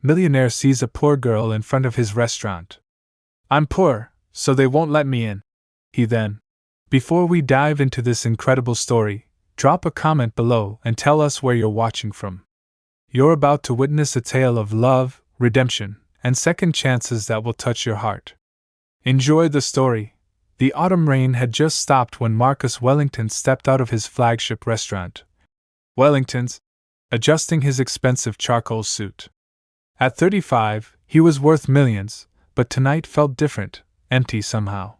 Millionaire sees a poor girl in front of his restaurant. I'm poor, so they won't let me in. He then. Before we dive into this incredible story, drop a comment below and tell us where you're watching from. You're about to witness a tale of love, redemption, and second chances that will touch your heart. Enjoy the story. The autumn rain had just stopped when Marcus Wellington stepped out of his flagship restaurant, Wellington's, adjusting his expensive charcoal suit. At 35, he was worth millions, but tonight felt different, empty somehow.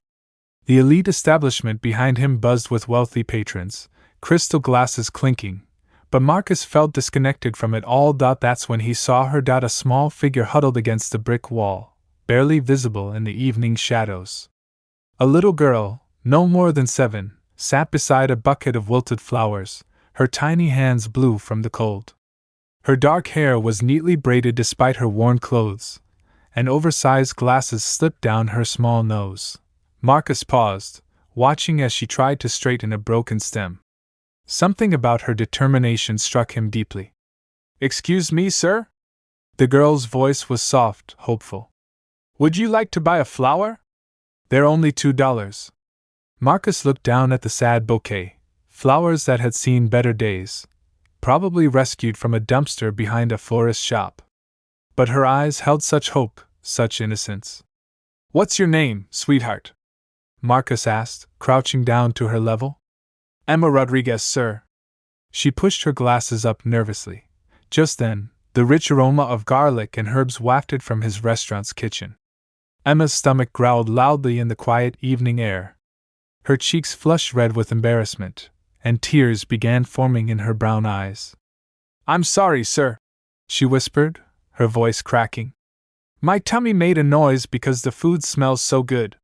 The elite establishment behind him buzzed with wealthy patrons, crystal glasses clinking, but Marcus felt disconnected from it all. That's when he saw her. A small figure huddled against the brick wall, barely visible in the evening shadows. A little girl, no more than 7, sat beside a bucket of wilted flowers, her tiny hands blue from the cold. Her dark hair was neatly braided despite her worn clothes, and oversized glasses slipped down her small nose. Marcus paused, watching as she tried to straighten a broken stem. Something about her determination struck him deeply. "Excuse me, sir?" The girl's voice was soft, hopeful. "Would you like to buy a flower? They're only $2. Marcus looked down at the sad bouquet, flowers that had seen better days, probably rescued from a dumpster behind a florist's shop. But her eyes held such hope, such innocence. "What's your name, sweetheart?" Marcus asked, crouching down to her level. "Emma Rodriguez, sir." She pushed her glasses up nervously. Just then, the rich aroma of garlic and herbs wafted from his restaurant's kitchen. Emma's stomach growled loudly in the quiet evening air. Her cheeks flushed red with embarrassment, and tears began forming in her brown eyes. "I'm sorry, sir," she whispered, her voice cracking. "My tummy made a noise because the food smells so good."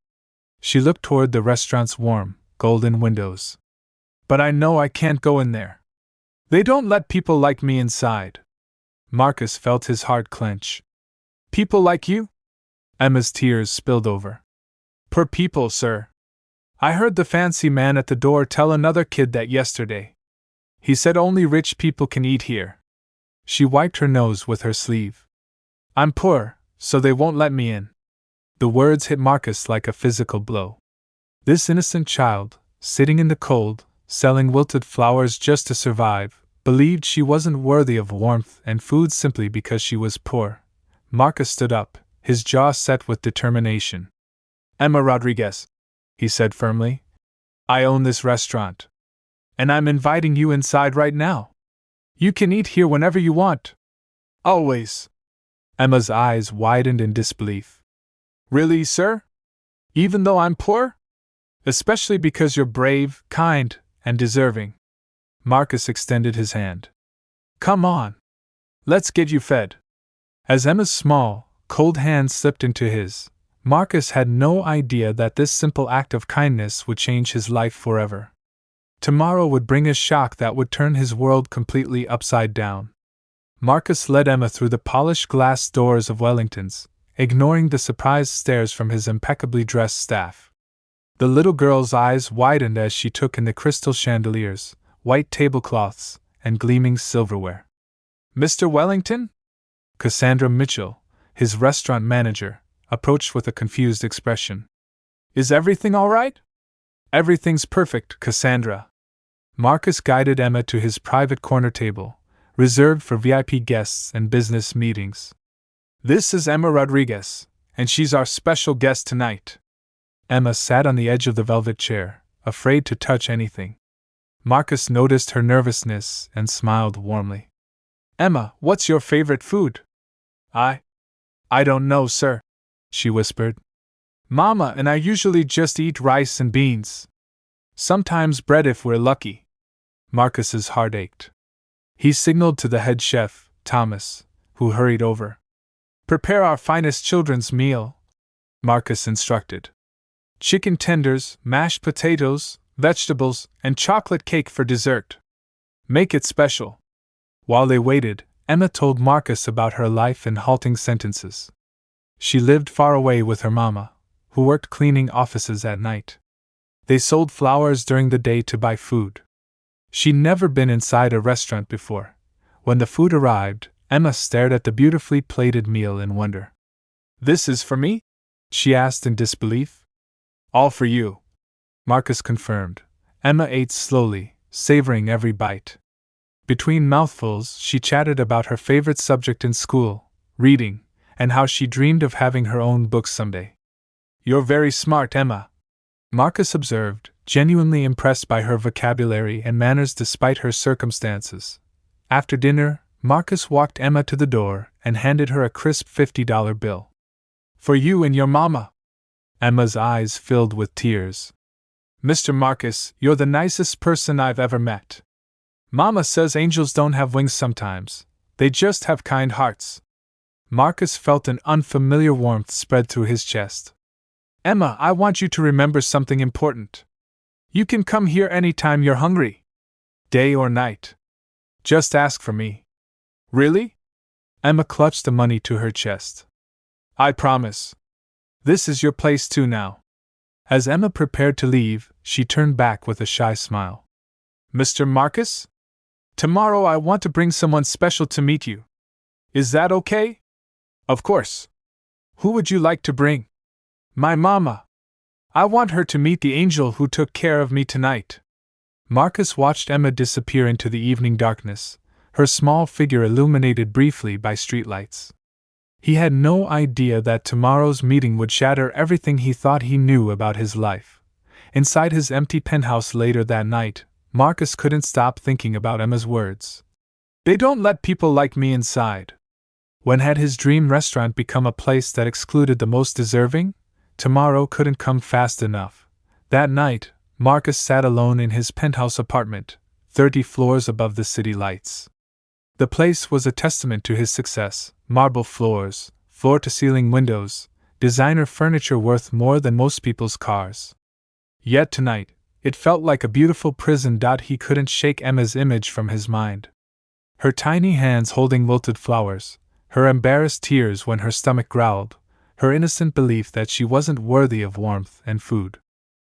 She looked toward the restaurant's warm, golden windows. "But I know I can't go in there. They don't let people like me inside." Marcus felt his heart clench. "People like you?" Emma's tears spilled over. "Poor people, sir. I heard the fancy man at the door tell another kid that yesterday. He said only rich people can eat here." She wiped her nose with her sleeve. "I'm poor, so they won't let me in." The words hit Marcus like a physical blow. This innocent child, sitting in the cold, selling wilted flowers just to survive, believed she wasn't worthy of warmth and food simply because she was poor. Marcus stood up, his jaw set with determination. "Emma Rodriguez," he said firmly, "I own this restaurant. And I'm inviting you inside right now. You can eat here whenever you want. Always." Emma's eyes widened in disbelief. "Really, sir? Even though I'm poor? Especially because you're brave, kind, and deserving." Marcus extended his hand. "Come on. Let's get you fed." As Emma's small, cold hand slipped into his, Marcus had no idea that this simple act of kindness would change his life forever. Tomorrow would bring a shock that would turn his world completely upside down. Marcus led Emma through the polished glass doors of Wellington's, ignoring the surprised stares from his impeccably dressed staff. The little girl's eyes widened as she took in the crystal chandeliers, white tablecloths, and gleaming silverware. "Mr. Wellington?" Cassandra Mitchell, his restaurant manager, approached with a confused expression. "Is everything all right?" "Everything's perfect, Cassandra." Marcus guided Emma to his private corner table, reserved for VIP guests and business meetings. "This is Emma Rodriguez, and she's our special guest tonight." Emma sat on the edge of the velvet chair, afraid to touch anything. Marcus noticed her nervousness and smiled warmly. "Emma, what's your favorite food?" I don't know, sir," she whispered. "Mama and I usually just eat rice and beans. Sometimes bread if we're lucky." Marcus's heart ached. He signaled to the head chef, Thomas, who hurried over. "Prepare our finest children's meal," Marcus instructed. "Chicken tenders, mashed potatoes, vegetables, and chocolate cake for dessert. Make it special." While they waited, Emma told Marcus about her life in halting sentences. She lived far away with her mama, who worked cleaning offices at night. They sold flowers during the day to buy food. She'd never been inside a restaurant before. When the food arrived, Emma stared at the beautifully plated meal in wonder. "This is for me?" she asked in disbelief. "All for you," Marcus confirmed. Emma ate slowly, savoring every bite. Between mouthfuls, she chatted about her favorite subject in school, reading, and how she dreamed of having her own books someday. "You're very smart, Emma," Marcus observed, genuinely impressed by her vocabulary and manners despite her circumstances. After dinner, Marcus walked Emma to the door and handed her a crisp $50 bill. "For you and your mama." Emma's eyes filled with tears. "Mr. Marcus, you're the nicest person I've ever met. Mama says angels don't have wings sometimes, they just have kind hearts." Marcus felt an unfamiliar warmth spread through his chest. "Emma, I want you to remember something important. You can come here anytime you're hungry. Day or night. Just ask for me." "Really?" Emma clutched the money to her chest. "I promise. This is your place too now." As Emma prepared to leave, she turned back with a shy smile. "Mr. Marcus? Tomorrow I want to bring someone special to meet you. Is that okay?" "Of course. Who would you like to bring?" "My mama. I want her to meet the angel who took care of me tonight." Marcus watched Emma disappear into the evening darkness, her small figure illuminated briefly by streetlights. He had no idea that tomorrow's meeting would shatter everything he thought he knew about his life. Inside his empty penthouse later that night, Marcus couldn't stop thinking about Emma's words. "They don't let people like me inside." When had his dream restaurant become a place that excluded the most deserving? Tomorrow couldn't come fast enough. That night, Marcus sat alone in his penthouse apartment, 30 floors above the city lights. The place was a testament to his success: marble floors, floor-to-ceiling windows, designer furniture worth more than most people's cars. Yet tonight, it felt like a beautiful prison. He couldn't shake Emma's image from his mind. Her tiny hands holding wilted flowers, her embarrassed tears when her stomach growled, her innocent belief that she wasn't worthy of warmth and food.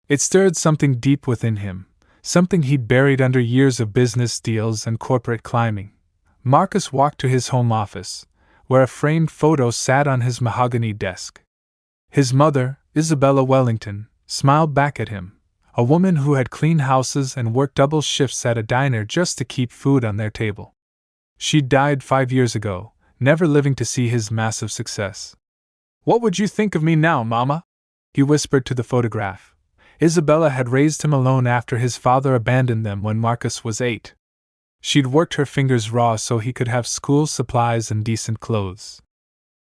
It stirred something deep within him, something he'd buried under years of business deals and corporate climbing. Marcus walked to his home office, where a framed photo sat on his mahogany desk. His mother, Isabella Wellington, smiled back at him, a woman who had cleaned houses and worked double shifts at a diner just to keep food on their table. She'd died 5 years ago, never living to see his massive success. "What would you think of me now, Mama?" he whispered to the photograph. Isabella had raised him alone after his father abandoned them when Marcus was 8. She'd worked her fingers raw so he could have school supplies and decent clothes.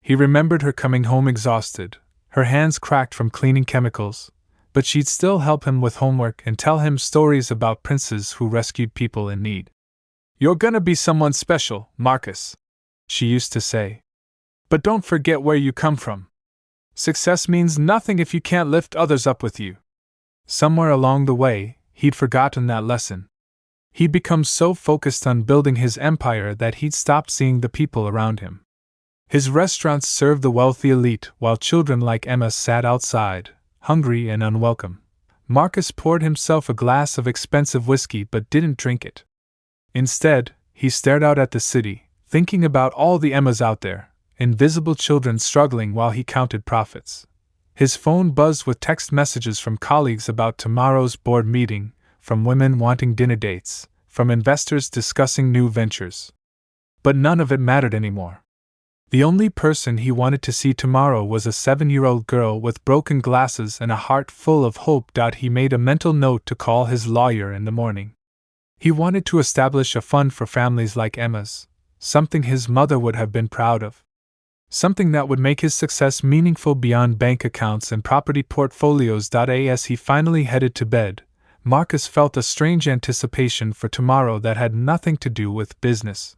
He remembered her coming home exhausted, her hands cracked from cleaning chemicals, but she'd still help him with homework and tell him stories about princes who rescued people in need. "You're gonna be someone special, Marcus," she used to say. "But don't forget where you come from. Success means nothing if you can't lift others up with you." Somewhere along the way, he'd forgotten that lesson. He'd become so focused on building his empire that he'd stopped seeing the people around him. His restaurants served the wealthy elite while children like Emma sat outside, hungry and unwelcome. Marcus poured himself a glass of expensive whiskey but didn't drink it. Instead, he stared out at the city, thinking about all the Emmas out there, invisible children struggling while he counted profits. His phone buzzed with text messages from colleagues about tomorrow's board meeting, from women wanting dinner dates, from investors discussing new ventures. But none of it mattered anymore. The only person he wanted to see tomorrow was a 7-year-old girl with broken glasses and a heart full of hope. He made a mental note to call his lawyer in the morning. He wanted to establish a fund for families like Emma's, something his mother would have been proud of. Something that would make his success meaningful beyond bank accounts and property portfolios. As he finally headed to bed, Marcus felt a strange anticipation for tomorrow that had nothing to do with business.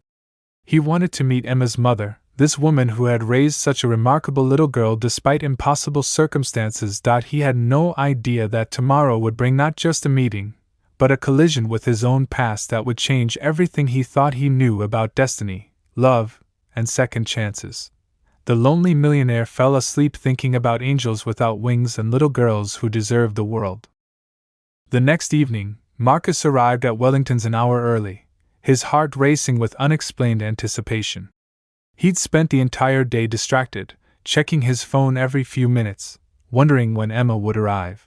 He wanted to meet Emma's mother, this woman who had raised such a remarkable little girl despite impossible circumstances. He had no idea that tomorrow would bring not just a meeting, but a collision with his own past that would change everything he thought he knew about destiny, love, and second chances. The lonely millionaire fell asleep thinking about angels without wings and little girls who deserved the world. The next evening, Marcus arrived at Wellington's an hour early, his heart racing with unexplained anticipation. He'd spent the entire day distracted, checking his phone every few minutes, wondering when Emma would arrive.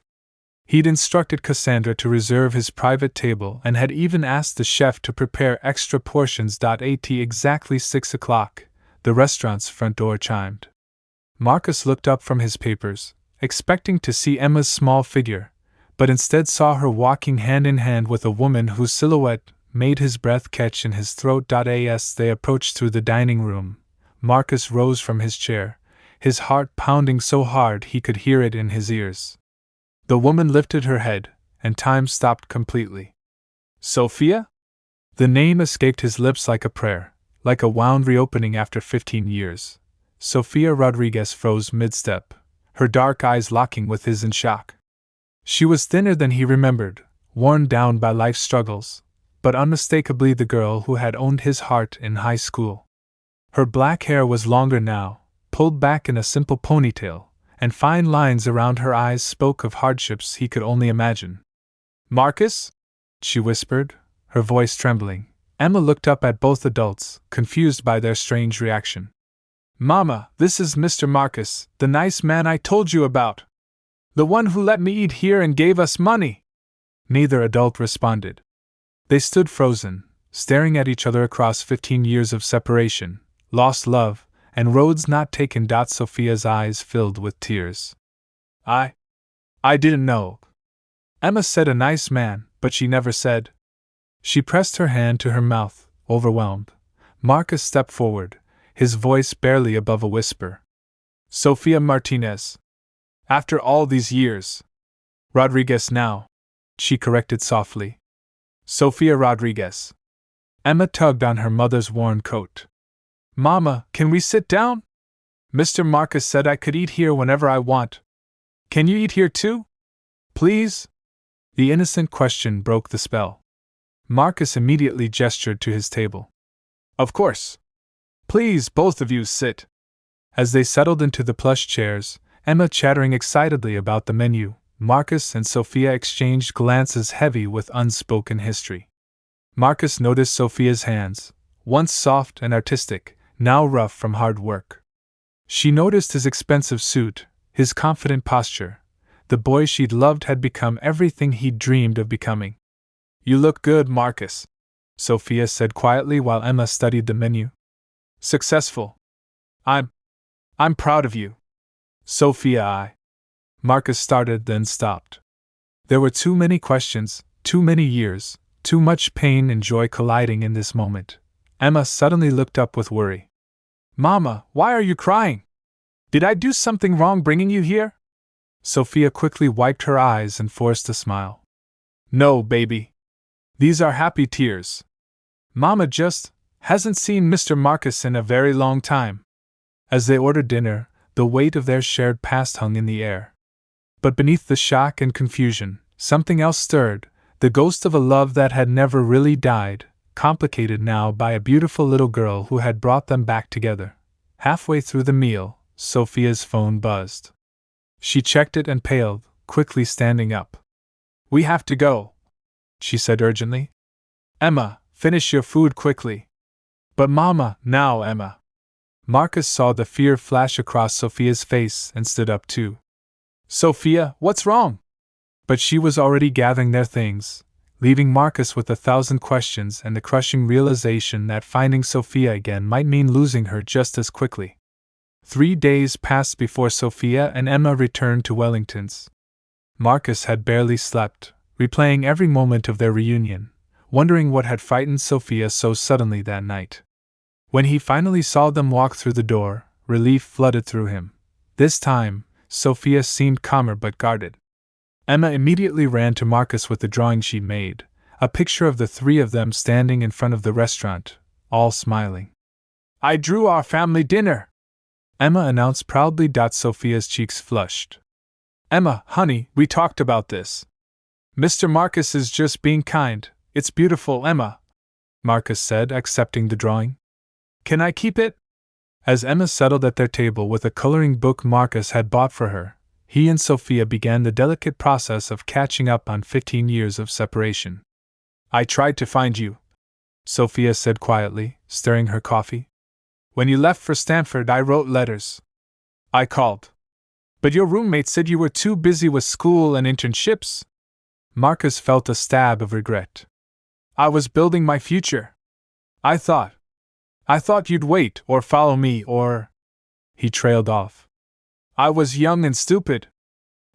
He'd instructed Cassandra to reserve his private table and had even asked the chef to prepare extra portions. At exactly 6 o'clock, the restaurant's front door chimed. Marcus looked up from his papers, expecting to see Emma's small figure, but instead saw her walking hand in hand with a woman whose silhouette made his breath catch in his throat. As they approached through the dining room, Marcus rose from his chair, his heart pounding so hard he could hear it in his ears. The woman lifted her head, and time stopped completely. Sophia? The name escaped his lips like a prayer, like a wound reopening after 15 years. Sophia Rodriguez froze mid-step, her dark eyes locking with his in shock. She was thinner than he remembered, worn down by life's struggles, but unmistakably the girl who had owned his heart in high school. Her black hair was longer now, pulled back in a simple ponytail, and fine lines around her eyes spoke of hardships he could only imagine. "Marcus?" she whispered, her voice trembling. Emma looked up at both adults, confused by their strange reaction. "Mama, this is Mr. Marcus, the nice man I told you about. The one who let me eat here and gave us money." Neither adult responded. They stood frozen, staring at each other across 15 years of separation, lost love, and roads not taken. Sophia's eyes filled with tears. I didn't know." Emma said a nice man, but she never said. She pressed her hand to her mouth, overwhelmed. Marcus stepped forward, his voice barely above a whisper. "Sophia Martinez. After all these years. Rodriguez now," she corrected softly. "Sophia Rodriguez." Emma tugged on her mother's worn coat. "Mama, can we sit down? Mr. Marcus said I could eat here whenever I want. Can you eat here too? Please?" The innocent question broke the spell. Marcus immediately gestured to his table. "Of course. Please, both of you sit." As they settled into the plush chairs, Emma chattering excitedly about the menu, Marcus and Sophia exchanged glances heavy with unspoken history. Marcus noticed Sophia's hands, once soft and artistic, now rough from hard work. She noticed his expensive suit, his confident posture. The boy she'd loved had become everything he'd dreamed of becoming. "You look good, Marcus," Sophia said quietly while Emma studied the menu. "Successful. I'm proud of you." "Sophia, Marcus started, then stopped. There were too many questions, too many years, too much pain and joy colliding in this moment. Emma suddenly looked up with worry. "Mama, why are you crying? Did I do something wrong bringing you here?" Sophia quickly wiped her eyes and forced a smile. "No, baby. These are happy tears. Mama just hasn't seen Mr. Marcus in a very long time." As they ordered dinner, the weight of their shared past hung in the air. But beneath the shock and confusion, something else stirred, the ghost of a love that had never really died, complicated now by a beautiful little girl who had brought them back together. Halfway through the meal, Sophia's phone buzzed. She checked it and paled, quickly standing up. "We have to go," she said urgently. "Emma, finish your food quickly." "But Mama, now, Emma." Marcus saw the fear flash across Sophia's face and stood up too. "Sophia, what's wrong?" But she was already gathering their things, leaving Marcus with 1,000 questions and the crushing realization that finding Sophia again might mean losing her just as quickly. 3 days passed before Sophia and Emma returned to Wellington's. Marcus had barely slept, replaying every moment of their reunion, wondering what had frightened Sophia so suddenly that night. When he finally saw them walk through the door, relief flooded through him. This time, Sophia seemed calmer but guarded. Emma immediately ran to Marcus with the drawing she'd made, a picture of the three of them standing in front of the restaurant, all smiling. "I drew our family dinner," Emma announced proudly. Sophia's cheeks flushed. "Emma, honey, we talked about this. Mr. Marcus is just being kind. It's beautiful, Emma," Marcus said, accepting the drawing. "Can I keep it?" As Emma settled at their table with a coloring book Marcus had bought for her, he and Sophia began the delicate process of catching up on 15 years of separation. "I tried to find you," Sophia said quietly, stirring her coffee. When you left for Stanford, I wrote letters. I called. But your roommate said you were too busy with school and internships. Marcus felt a stab of regret. I was building my future. I thought you'd wait or follow me or. He trailed off. I was young and stupid.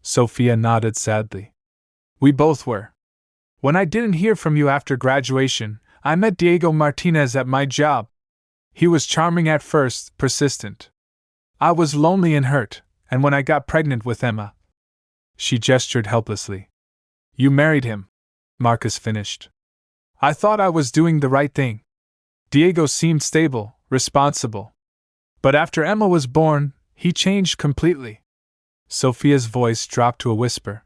Sophia nodded sadly. We both were. When I didn't hear from you after graduation, I met Diego Martinez at my job. He was charming at first, persistent. I was lonely and hurt, and when I got pregnant with Emma. She gestured helplessly. You married him, Marcus finished. I thought I was doing the right thing. Diego seemed stable, responsible. But after Emma was born, he changed completely. Sophia's voice dropped to a whisper.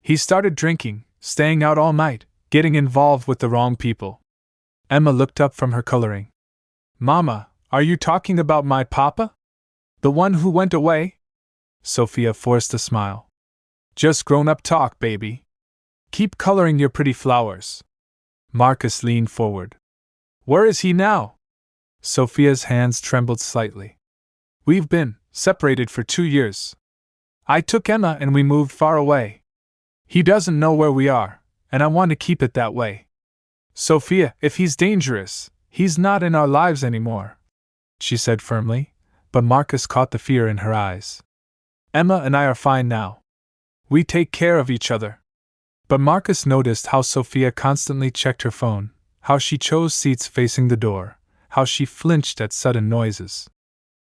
He started drinking, staying out all night, getting involved with the wrong people. Emma looked up from her coloring. Mama, are you talking about my papa? The one who went away? Sophia forced a smile. Just grown-up talk, baby. Keep coloring your pretty flowers. Marcus leaned forward. Where is he now? Sophia's hands trembled slightly. We've been separated for 2 years. I took Emma and we moved far away. He doesn't know where we are, and I want to keep it that way. Sophia, if he's dangerous, he's not in our lives anymore, she said firmly, but Marcus caught the fear in her eyes. Emma and I are fine now. We take care of each other. But Marcus noticed how Sophia constantly checked her phone, how she chose seats facing the door, how she flinched at sudden noises.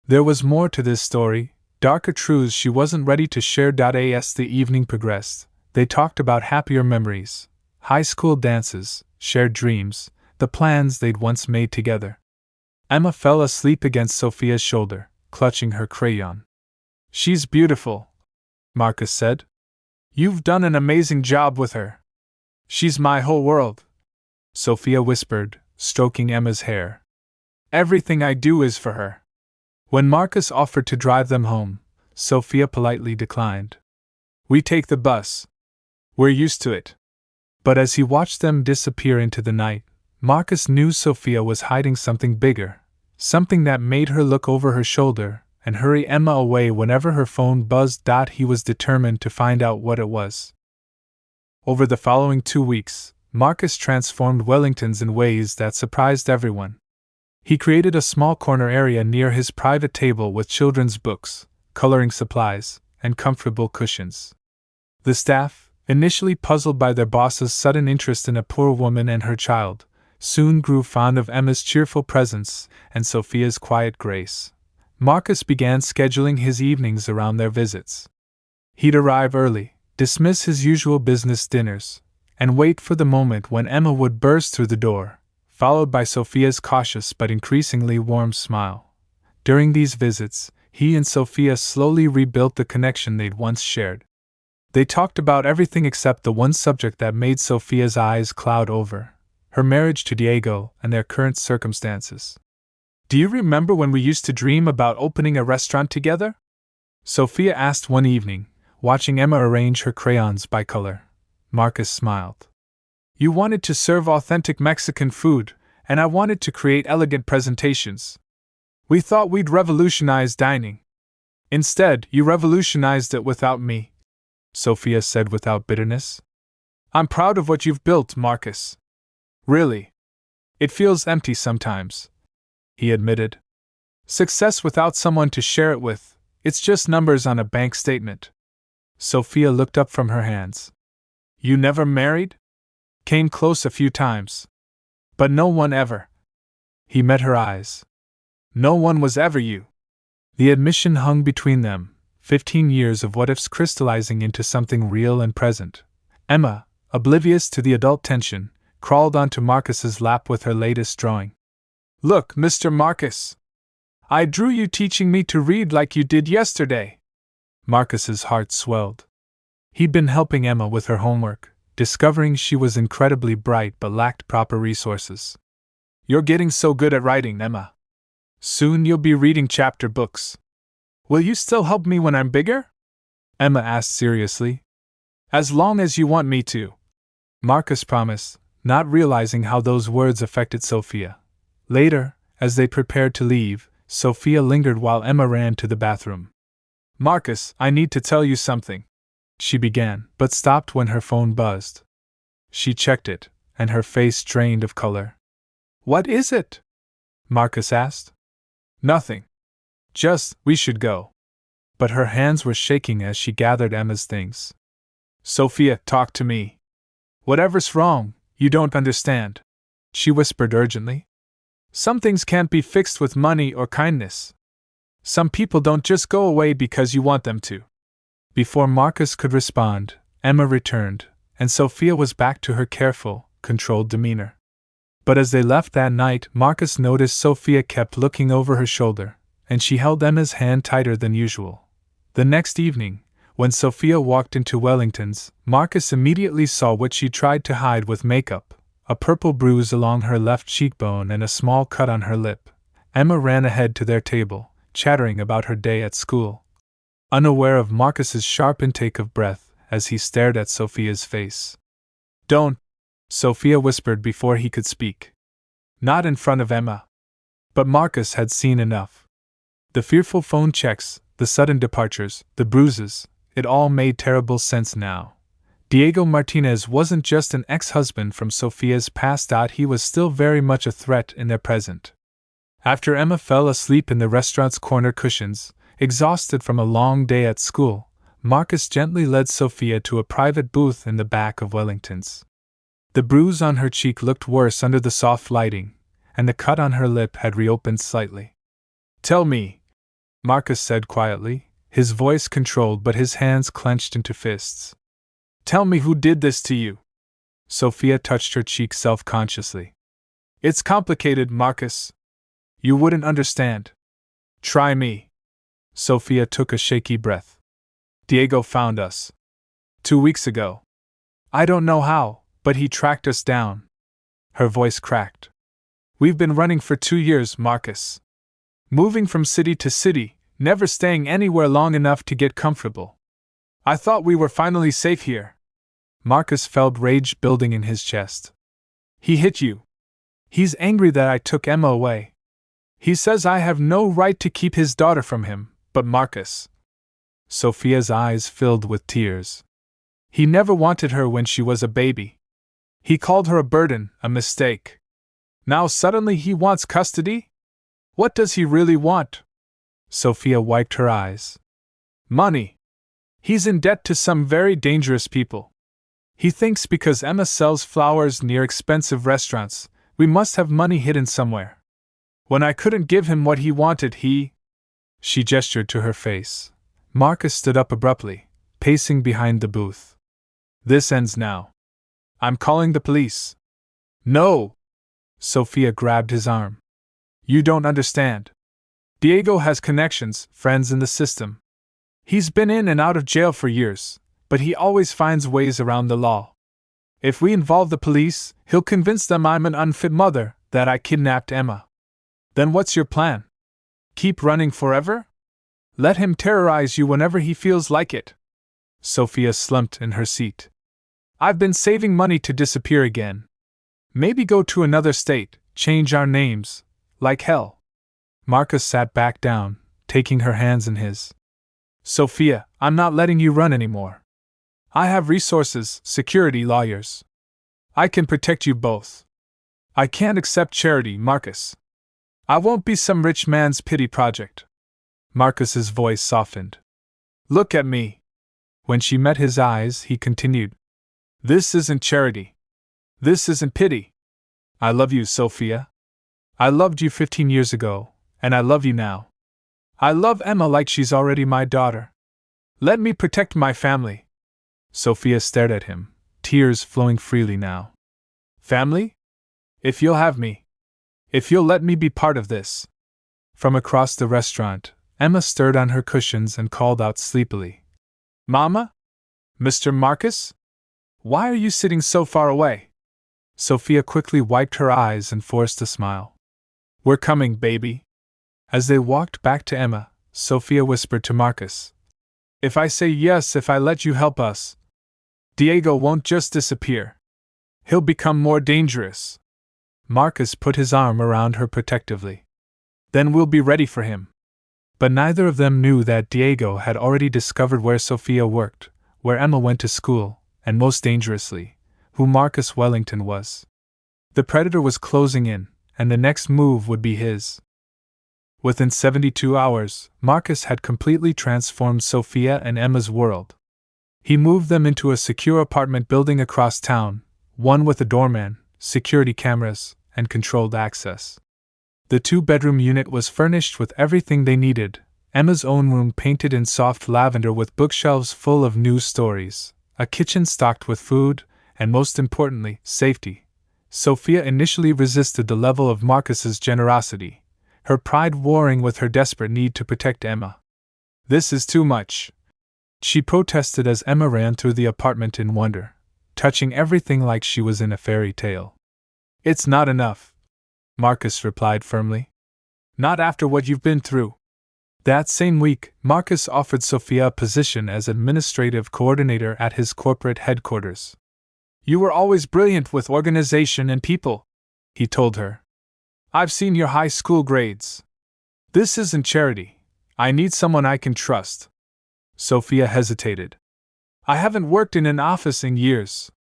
There was more to this story, darker truths she wasn't ready to share. As the evening progressed, they talked about happier memories, high school dances, shared dreams, the plans they'd once made together. Emma fell asleep against Sophia's shoulder, clutching her crayon. She's beautiful, Marcus said. You've done an amazing job with her. She's my whole world, Sophia whispered, stroking Emma's hair. Everything I do is for her. When Marcus offered to drive them home, Sophia politely declined. We take the bus. We're used to it. But as he watched them disappear into the night, Marcus knew Sophia was hiding something bigger, something that made her look over her shoulder and hurry Emma away whenever her phone buzzed. He was determined to find out what it was. Over the following 2 weeks, Marcus transformed Wellingtons in ways that surprised everyone. He created a small corner area near his private table with children's books, coloring supplies, and comfortable cushions. The staff, initially puzzled by their boss's sudden interest in a poor woman and her child, soon grew fond of Emma's cheerful presence and Sophia's quiet grace. Marcus began scheduling his evenings around their visits. He'd arrive early, dismiss his usual business dinners, and wait for the moment when Emma would burst through the door, followed by Sophia's cautious but increasingly warm smile. During these visits, he and Sophia slowly rebuilt the connection they'd once shared. They talked about everything except the one subject that made Sophia's eyes cloud over: her marriage to Diego and their current circumstances. Do you remember when we used to dream about opening a restaurant together? Sophia asked one evening, watching Emma arrange her crayons by color. Marcus smiled. You wanted to serve authentic Mexican food, and I wanted to create elegant presentations. We thought we'd revolutionize dining. Instead, you revolutionized it without me, Sophia said without bitterness. I'm proud of what you've built, Marcus. Really. It feels empty sometimes, he admitted. Success without someone to share it with, it's just numbers on a bank statement. Sophia looked up from her hands. You never married? Came close a few times. But no one ever. He met her eyes. No one was ever you. The admission hung between them, 15 years of what-ifs crystallizing into something real and present. Emma, oblivious to the adult tension, crawled onto Marcus's lap with her latest drawing. Look, Mr. Marcus. I drew you teaching me to read like you did yesterday. Marcus's heart swelled. He'd been helping Emma with her homework, discovering she was incredibly bright but lacked proper resources. You're getting so good at writing, Emma. Soon you'll be reading chapter books. Will you still help me when I'm bigger? Emma asked seriously. As long as you want me to, Marcus promised, not realizing how those words affected Sophia. Later, as they prepared to leave, Sophia lingered while Emma ran to the bathroom. Marcus, I need to tell you something, she began, but stopped when her phone buzzed. She checked it, and her face drained of color. What is it? Marcus asked. Nothing. Just, we should go. But her hands were shaking as she gathered Emma's things. Sophia, talk to me. Whatever's wrong, you don't understand, she whispered urgently. Some things can't be fixed with money or kindness. Some people don't just go away because you want them to. Before Marcus could respond, Emma returned, and Sophia was back to her careful, controlled demeanor. But as they left that night, Marcus noticed Sophia kept looking over her shoulder, and she held Emma's hand tighter than usual. The next evening, when Sophia walked into Wellington's, Marcus immediately saw what she tried to hide with makeup, a purple bruise along her left cheekbone and a small cut on her lip. Emma ran ahead to their table, chattering about her day at school, unaware of Marcus's sharp intake of breath as he stared at Sophia's face. Don't, Sophia whispered before he could speak. Not in front of Emma. But Marcus had seen enough. The fearful phone checks, the sudden departures, the bruises, it all made terrible sense now. Diego Martinez wasn't just an ex-husband from Sophia's past. He was still very much a threat in their present. After Emma fell asleep in the restaurant's corner cushions, exhausted from a long day at school, Marcus gently led Sophia to a private booth in the back of Wellington's. The bruise on her cheek looked worse under the soft lighting, and the cut on her lip had reopened slightly. Tell me, Marcus said quietly, his voice controlled but his hands clenched into fists. Tell me who did this to you. Sophia touched her cheek self-consciously. It's complicated, Marcus. You wouldn't understand. Try me. Sophia took a shaky breath. Diego found us. 2 weeks ago. I don't know how, but he tracked us down. Her voice cracked. We've been running for 2 years, Marcus. Moving from city to city, never staying anywhere long enough to get comfortable. I thought we were finally safe here. Marcus felt rage building in his chest. He hit you. He's angry that I took Emma away. He says I have no right to keep his daughter from him, but Marcus. Sophia's eyes filled with tears. He never wanted her when she was a baby. He called her a burden, a mistake. Now suddenly he wants custody? What does he really want? Sophia wiped her eyes. Money. He's in debt to some very dangerous people. He thinks because Emma sells flowers near expensive restaurants, we must have money hidden somewhere. When I couldn't give him what he wanted, She gestured to her face. Marcus stood up abruptly, pacing behind the booth. This ends now. I'm calling the police. No! Sophia grabbed his arm. You don't understand. Diego has connections, friends in the system. He's been in and out of jail for years, but he always finds ways around the law. If we involve the police, he'll convince them I'm an unfit mother, that I kidnapped Emma. Then what's your plan? Keep running forever? Let him terrorize you whenever he feels like it. Sophia slumped in her seat. I've been saving money to disappear again. Maybe go to another state, change our names, like hell. Marcus sat back down, taking her hands in his. Sophia, I'm not letting you run anymore. I have resources, security, lawyers. I can protect you both. I can't accept charity, Marcus. I won't be some rich man's pity project. Marcus's voice softened. Look at me. When she met his eyes, he continued. This isn't charity. This isn't pity. I love you, Sophia. I loved you 15 years ago, and I love you now. I love Emma like she's already my daughter. Let me protect my family. Sophia stared at him, tears flowing freely now. Family? If you'll have me. If you'll let me be part of this. From across the restaurant, Emma stirred on her cushions and called out sleepily. Mama? Mr. Marcus? Why are you sitting so far away? Sophia quickly wiped her eyes and forced a smile. We're coming, baby. As they walked back to Emma, Sophia whispered to Marcus. If I say yes, if I let you help us, Diego won't just disappear. He'll become more dangerous. Marcus put his arm around her protectively. Then we'll be ready for him. But neither of them knew that Diego had already discovered where Sophia worked, where Emma went to school, and most dangerously, who Marcus Wellington was. The predator was closing in, and the next move would be his. Within 72 hours, Marcus had completely transformed Sophia and Emma's world. He moved them into a secure apartment building across town, one with a doorman, security cameras, and controlled access. The two-bedroom unit was furnished with everything they needed: Emma's own room painted in soft lavender with bookshelves full of news stories, a kitchen stocked with food, and most importantly, safety. Sophia initially resisted the level of Marcus's generosity, her pride warring with her desperate need to protect Emma. "This is too much," she protested as Emma ran through the apartment in wonder, touching everything like she was in a fairy tale. "It's not enough," Marcus replied firmly. "Not after what you've been through." That same week, Marcus offered Sophia a position as administrative coordinator at his corporate headquarters. "You were always brilliant with organization and people," he told her. "I've seen your high school grades. This isn't charity. I need someone I can trust." Sophia hesitated. "I haven't worked in an office in years.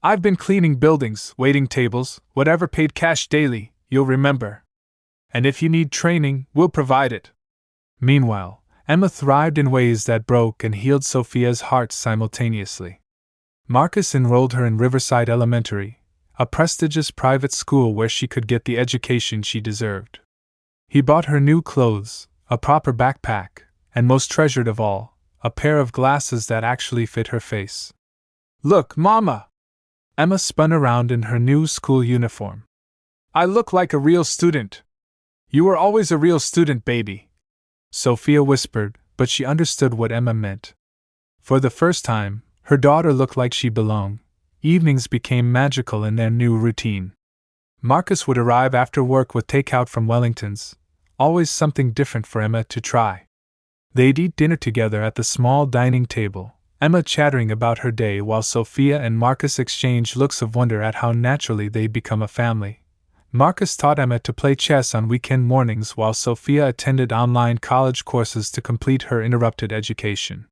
I've been cleaning buildings, waiting tables, whatever paid cash daily, you'll remember. And if you need training, we'll provide it." Meanwhile, Emma thrived in ways that broke and healed Sophia's heart simultaneously. Marcus enrolled her in Riverside Elementary, a prestigious private school where she could get the education she deserved. He bought her new clothes, a proper backpack, and most treasured of all, a pair of glasses that actually fit her face. "Look, Mama!" Emma spun around in her new school uniform. "I look like a real student." "You were always a real student, baby," Sophia whispered, but she understood what Emma meant. For the first time, her daughter looked like she belonged. Evenings became magical in their new routine. Marcus would arrive after work with takeout from Wellington's, always something different for Emma to try. They'd eat dinner together at the small dining table, Emma chattering about her day while Sophia and Marcus exchanged looks of wonder at how naturally they'd become a family. Marcus taught Emma to play chess on weekend mornings while Sophia attended online college courses to complete her interrupted education.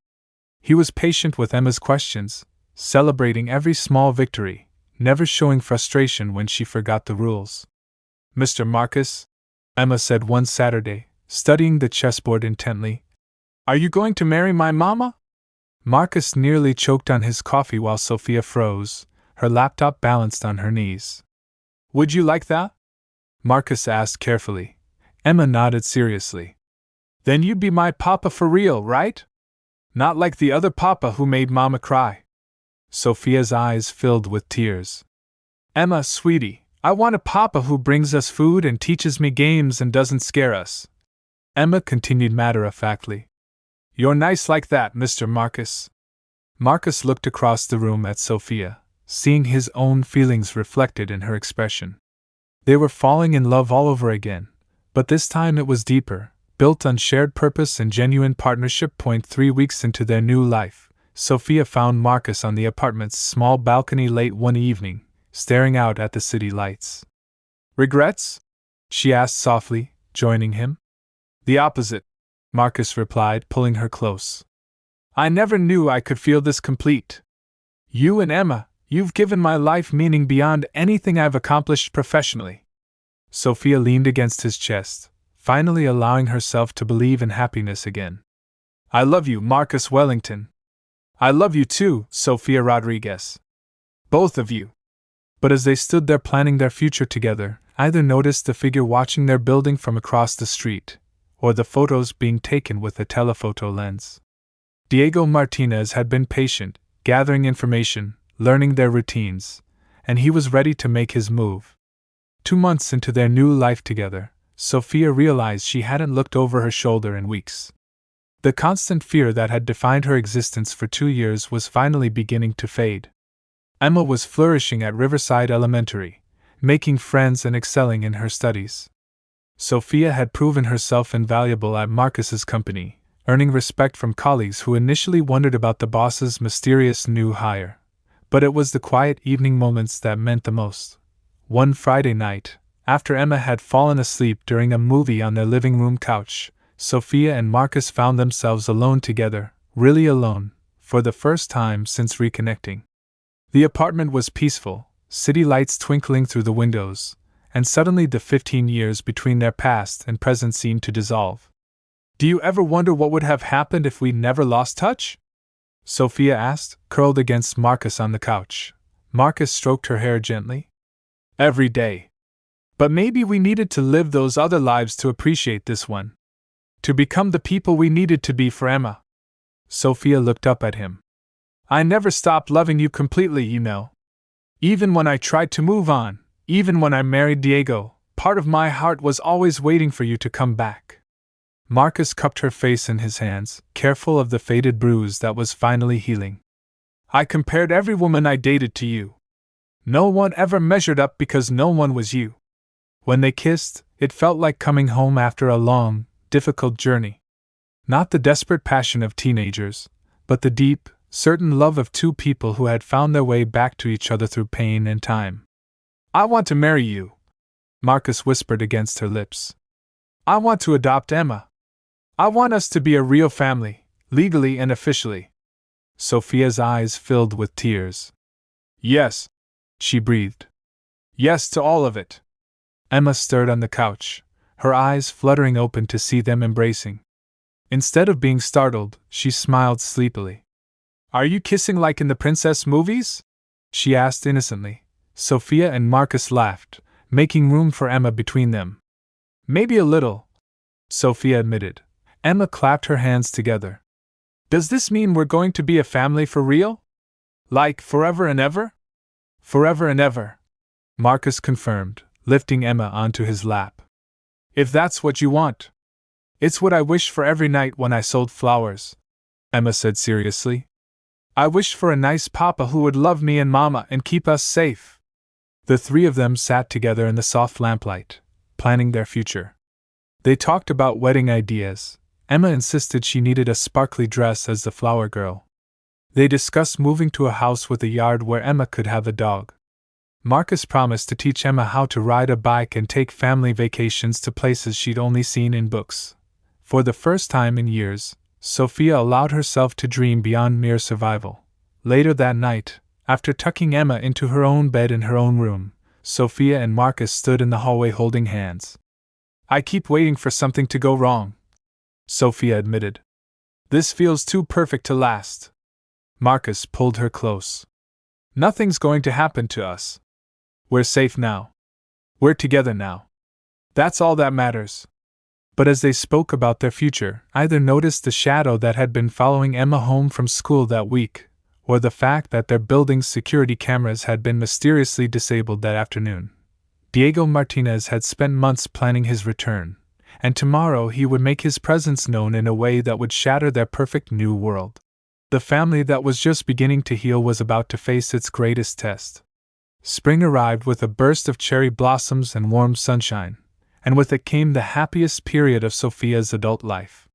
He was patient with Emma's questions, celebrating every small victory, never showing frustration when she forgot the rules. "Mr. Marcus," Emma said one Saturday, studying the chessboard intently, "are you going to marry my mama?" Marcus nearly choked on his coffee while Sophia froze, her laptop balanced on her knees. "Would you like that?" Marcus asked carefully. Emma nodded seriously. "Then you'd be my papa for real, right? Not like the other papa who made Mama cry." Sophia's eyes filled with tears. "Emma, sweetie, I want a papa who brings us food and teaches me games and doesn't scare us," Emma continued matter-of-factly. "You're nice like that, Mr. Marcus." Marcus looked across the room at Sophia, seeing his own feelings reflected in her expression. They were falling in love all over again, but this time it was deeper, built on shared purpose and genuine partnership. 3 weeks into their new life, Sophia found Marcus on the apartment's small balcony late one evening, staring out at the city lights. "Regrets?" she asked softly, joining him. "The opposite," Marcus replied, pulling her close. "I never knew I could feel this complete. You and Emma, you've given my life meaning beyond anything I've accomplished professionally." Sophia leaned against his chest, finally allowing herself to believe in happiness again. "I love you, Marcus Wellington." "I love you too, Sophia Rodriguez. Both of you." But as they stood there planning their future together, either noticed the figure watching their building from across the street, or the photos being taken with a telephoto lens. Diego Martinez had been patient, gathering information, learning their routines, and he was ready to make his move. 2 months into their new life together, Sophia realized she hadn't looked over her shoulder in weeks. The constant fear that had defined her existence for 2 years was finally beginning to fade. Emma was flourishing at Riverside Elementary, making friends and excelling in her studies. Sophia had proven herself invaluable at Marcus's company, earning respect from colleagues who initially wondered about the boss's mysterious new hire. But it was the quiet evening moments that meant the most. One Friday night, After Emma had fallen asleep during a movie on their living room couch, Sophia and Marcus found themselves alone together, really alone, for the first time since reconnecting. The apartment was peaceful, city lights twinkling through the windows, and suddenly the 15 years between their past and present seemed to dissolve. "Do you ever wonder what would have happened if we never lost touch?" Sophia asked, curled against Marcus on the couch. Marcus stroked her hair gently. "Every day. But maybe we needed to live those other lives to appreciate this one. To become the people we needed to be for Emma." Sophia looked up at him. "I never stopped loving you completely, you know. Even when I tried to move on, even when I married Diego, part of my heart was always waiting for you to come back." Marcus cupped her face in his hands, careful of the faded bruise that was finally healing. "I compared every woman I dated to you. No one ever measured up because no one was you." When they kissed, it felt like coming home after a long, difficult journey. Not the desperate passion of teenagers, but the deep, certain love of two people who had found their way back to each other through pain and time. "I want to marry you," Marcus whispered against her lips. "I want to adopt Emma. I want us to be a real family, legally and officially." Sophia's eyes filled with tears. "Yes," she breathed. "Yes to all of it." Emma stirred on the couch, her eyes fluttering open to see them embracing. Instead of being startled, she smiled sleepily. "Are you kissing like in the princess movies?" she asked innocently. Sophia and Marcus laughed, making room for Emma between them. "Maybe a little," Sophia admitted. Emma clapped her hands together. "Does this mean we're going to be a family for real? Like forever and ever?" "Forever and ever," Marcus confirmed, lifting Emma onto his lap. "If that's what you want." "It's what I wished for every night when I sold flowers," Emma said seriously. "I wished for a nice papa who would love me and Mama and keep us safe." The three of them sat together in the soft lamplight, planning their future. They talked about wedding ideas. Emma insisted she needed a sparkly dress as the flower girl. They discussed moving to a house with a yard where Emma could have a dog. Marcus promised to teach Emma how to ride a bike and take family vacations to places she'd only seen in books. For the first time in years, Sophia allowed herself to dream beyond mere survival. Later that night, after tucking Emma into her own bed in her own room, Sophia and Marcus stood in the hallway holding hands. "I keep waiting for something to go wrong," Sophia admitted. "This feels too perfect to last." Marcus pulled her close. "Nothing's going to happen to us. We're safe now. We're together now. That's all that matters." But as they spoke about their future, either noticed the shadow that had been following Emma home from school that week, or the fact that their building's security cameras had been mysteriously disabled that afternoon. Diego Martinez had spent months planning his return, and tomorrow he would make his presence known in a way that would shatter their perfect new world. The family that was just beginning to heal was about to face its greatest test. Spring arrived with a burst of cherry blossoms and warm sunshine, and with it came the happiest period of Sophia's adult life.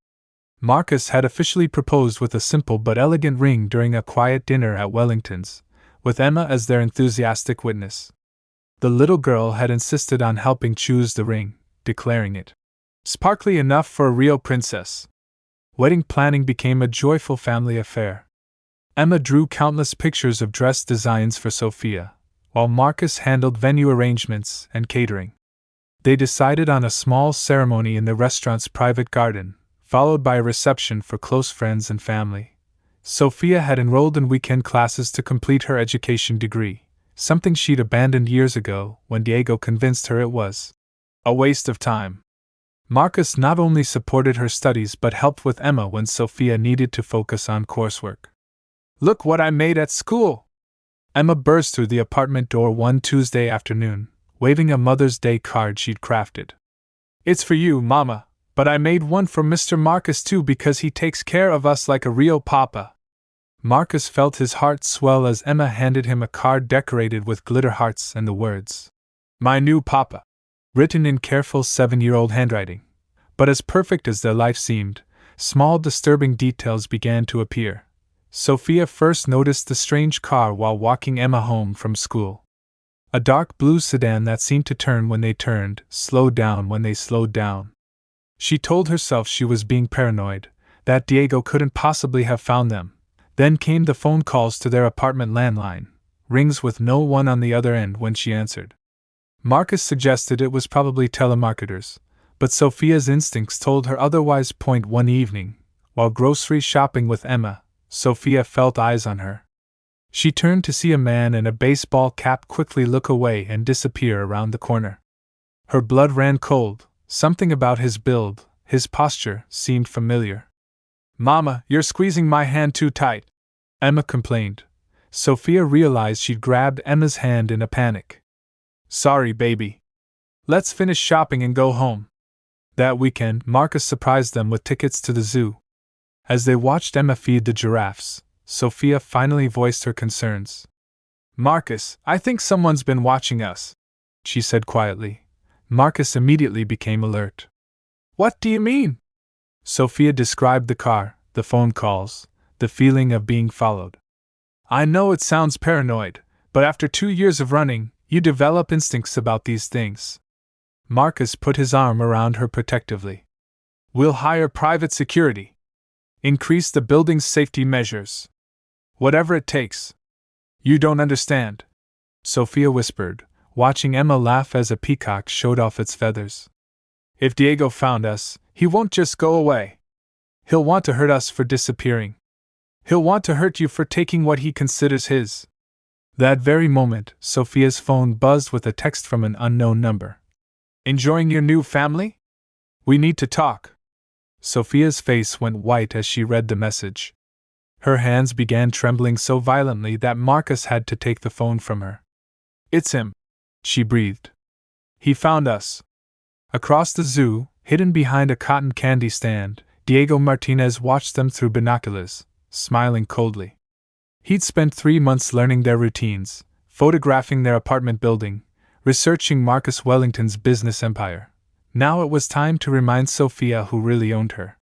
Marcus had officially proposed with a simple but elegant ring during a quiet dinner at Wellington's, with Emma as their enthusiastic witness. The little girl had insisted on helping choose the ring, declaring it sparkly enough for a real princess. Wedding planning became a joyful family affair. Emma drew countless pictures of dress designs for Sophia, while Marcus handled venue arrangements and catering. They decided on a small ceremony in the restaurant's private garden, followed by a reception for close friends and family. Sophia had enrolled in weekend classes to complete her education degree, something she'd abandoned years ago when Diego convinced her it was a waste of time. Marcus not only supported her studies but helped with Emma when Sophia needed to focus on coursework. "Look what I made at school!" Emma burst through the apartment door one Tuesday afternoon, waving a Mother's Day card she'd crafted. "It's for you, Mama, but I made one for Mr. Marcus too because he takes care of us like a real papa." Marcus felt his heart swell as Emma handed him a card decorated with glitter hearts and the words, "My new papa," written in careful 7-year-old handwriting. But as perfect as their life seemed, small disturbing details began to appear. Sophia first noticed the strange car while walking Emma home from school. A dark blue sedan that seemed to turn when they turned, slow down when they slowed down. She told herself she was being paranoid, that Diego couldn't possibly have found them. Then came the phone calls to their apartment landline, rings with no one on the other end when she answered. Marcus suggested it was probably telemarketers, but Sophia's instincts told her otherwise. One evening, while grocery shopping with Emma, Sophia felt eyes on her. She turned to see a man in a baseball cap quickly look away and disappear around the corner. Her blood ran cold. Something about his build, his posture, seemed familiar. "Mama, you're squeezing my hand too tight," Emma complained. Sophia realized she'd grabbed Emma's hand in a panic. "Sorry, baby. Let's finish shopping and go home." That weekend, Marcus surprised them with tickets to the zoo. As they watched Emma feed the giraffes, Sophia finally voiced her concerns. "Marcus, I think someone's been watching us," she said quietly. Marcus immediately became alert. "What do you mean?" Sophia described the car, the phone calls, the feeling of being followed. "I know it sounds paranoid, but after 2 years of running, you develop instincts about these things." Marcus put his arm around her protectively. "We'll hire private security. Increase the building's safety measures. Whatever it takes." "You don't understand," Sophia whispered, watching Emma laugh as a peacock showed off its feathers. "If Diego found us, he won't just go away. He'll want to hurt us for disappearing. He'll want to hurt you for taking what he considers his." That very moment, Sophia's phone buzzed with a text from an unknown number. "Enjoying your new family? We need to talk." Sophia's face went white as she read the message. Her hands began trembling so violently that Marcus had to take the phone from her. "It's him," she breathed. "He found us." Across the zoo, hidden behind a cotton candy stand, Diego Martinez watched them through binoculars, smiling coldly. He'd spent 3 months learning their routines, photographing their apartment building, researching Marcus Wellington's business empire. Now it was time to remind Sophia who really owned her.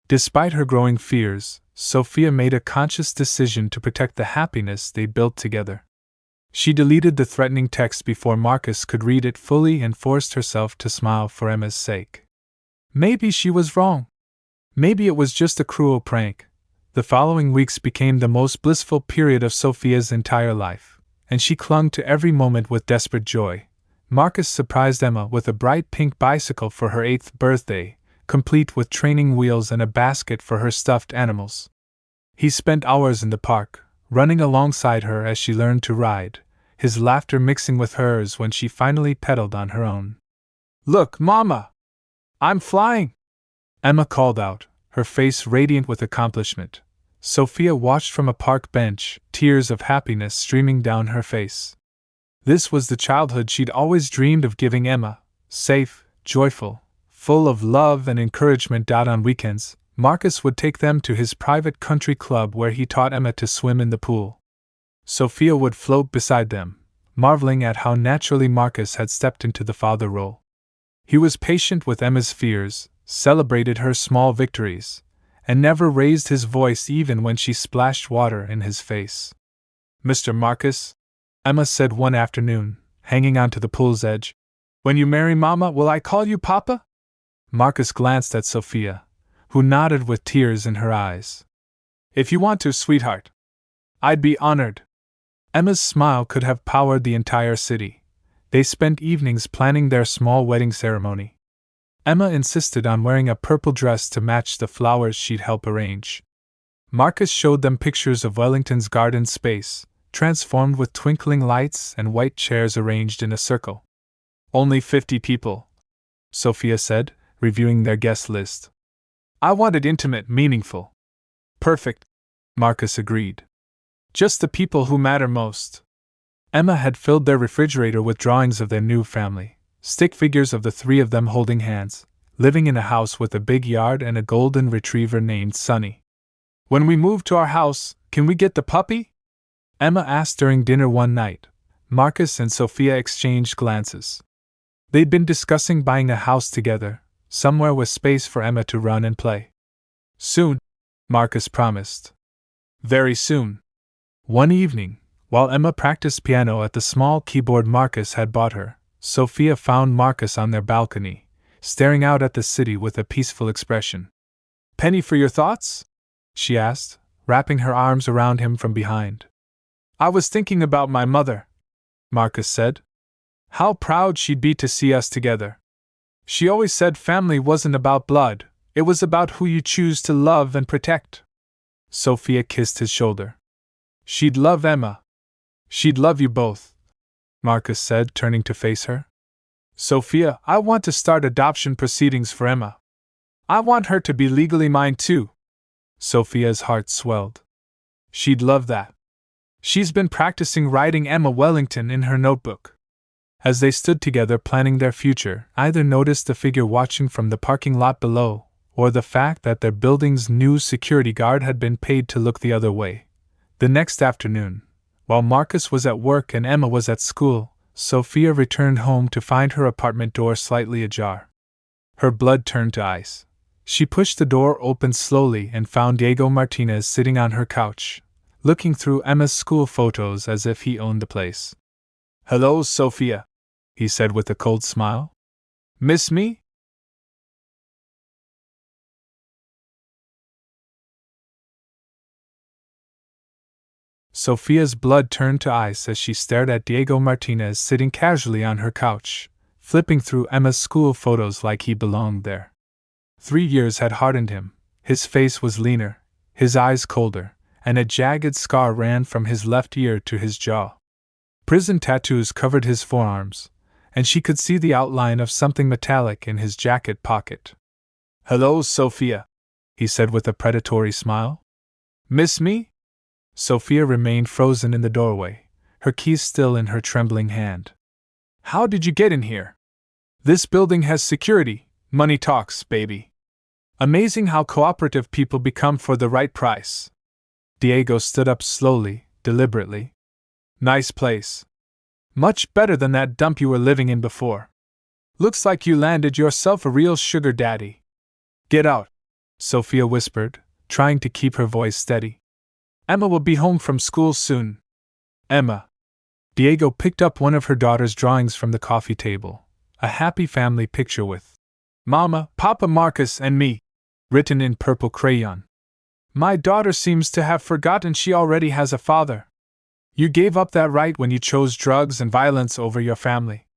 Despite her growing fears, Sophia made a conscious decision to protect the happiness they'd built together. She deleted the threatening text before Marcus could read it fully and forced herself to smile for Emma's sake. Maybe she was wrong. Maybe it was just a cruel prank. The following weeks became the most blissful period of Sophia's entire life, and she clung to every moment with desperate joy. Marcus surprised Emma with a bright pink bicycle for her 8th birthday, complete with training wheels and a basket for her stuffed animals. He spent hours in the park, running alongside her as she learned to ride, his laughter mixing with hers when she finally pedaled on her own. "Look, Mama! I'm flying!" Emma called out, her face radiant with accomplishment. Sophia watched from a park bench, tears of happiness streaming down her face. This was the childhood she'd always dreamed of giving Emma, safe, joyful, full of love and encouragement. On weekends, Marcus would take them to his private country club where he taught Emma to swim in the pool. Sophia would float beside them, marveling at how naturally Marcus had stepped into the father role. He was patient with Emma's fears, celebrated her small victories, and never raised his voice even when she splashed water in his face. "Mr. Marcus," Emma said one afternoon, hanging onto the pool's edge, "when you marry Mama, will I call you Papa?" Marcus glanced at Sophia, who nodded with tears in her eyes. "If you want to, sweetheart. I'd be honored." Emma's smile could have powered the entire city. They spent evenings planning their small wedding ceremony. Emma insisted on wearing a purple dress to match the flowers she'd help arrange. Marcus showed them pictures of Wellington's garden space, transformed with twinkling lights and white chairs arranged in a circle. "Only 50 people," Sophia said, reviewing their guest list. "I wanted intimate, meaningful." "Perfect," Marcus agreed. "Just the people who matter most." Emma had filled their refrigerator with drawings of their new family, stick figures of the 3 of them holding hands, living in a house with a big yard and a golden retriever named Sunny. "When we move to our house, can we get the puppy?" Emma asked during dinner one night. Marcus and Sophia exchanged glances. They'd been discussing buying a house together, somewhere with space for Emma to run and play. "Soon," Marcus promised. "Very soon." One evening, While Emma practiced piano at the small keyboard Marcus had bought her, Sophia found Marcus on their balcony, staring out at the city with a peaceful expression. "Penny for your thoughts?" she asked, wrapping her arms around him from behind. "I was thinking about my mother," Marcus said. "How proud she'd be to see us together. She always said family wasn't about blood, it was about who you choose to love and protect." Sophia kissed his shoulder. "She'd love Emma. She'd love you both," Marcus said, turning to face her. "Sophia, I want to start adoption proceedings for Emma. I want her to be legally mine too." Sophia's heart swelled. "She'd love that. She's been practicing writing Emma Wellington in her notebook." As they stood together planning their future, either noticed the figure watching from the parking lot below, or the fact that their building's new security guard had been paid to look the other way. The next afternoon, while Marcus was at work and Emma was at school, Sophia returned home to find her apartment door slightly ajar. Her blood turned to ice. She pushed the door open slowly and found Diego Martinez sitting on her couch, looking through Emma's school photos as if he owned the place. "Hello, Sophia," he said with a cold smile. "Miss me?" Sophia's blood turned to ice as she stared at Diego Martinez sitting casually on her couch, flipping through Emma's school photos like he belonged there. 3 years had hardened him. His face was leaner, his eyes colder, and a jagged scar ran from his left ear to his jaw. Prison tattoos covered his forearms, and she could see the outline of something metallic in his jacket pocket. "Hello, Sophia," he said with a predatory smile. "Miss me?" Sophia remained frozen in the doorway, her keys still in her trembling hand. "How did you get in here? This building has security. Money talks, baby. Amazing how cooperative people become for the right price." Diego stood up slowly, deliberately. "Nice place. Much better than that dump you were living in before. Looks like you landed yourself a real sugar daddy." "Get out," Sophia whispered, trying to keep her voice steady. "Emma will be home from school soon." "Emma." Diego picked up one of her daughter's drawings from the coffee table, a happy family picture with "Mama, Papa Marcus and me" written in purple crayon. "My daughter seems to have forgotten she already has a father. You gave up that right when you chose drugs and violence over your family."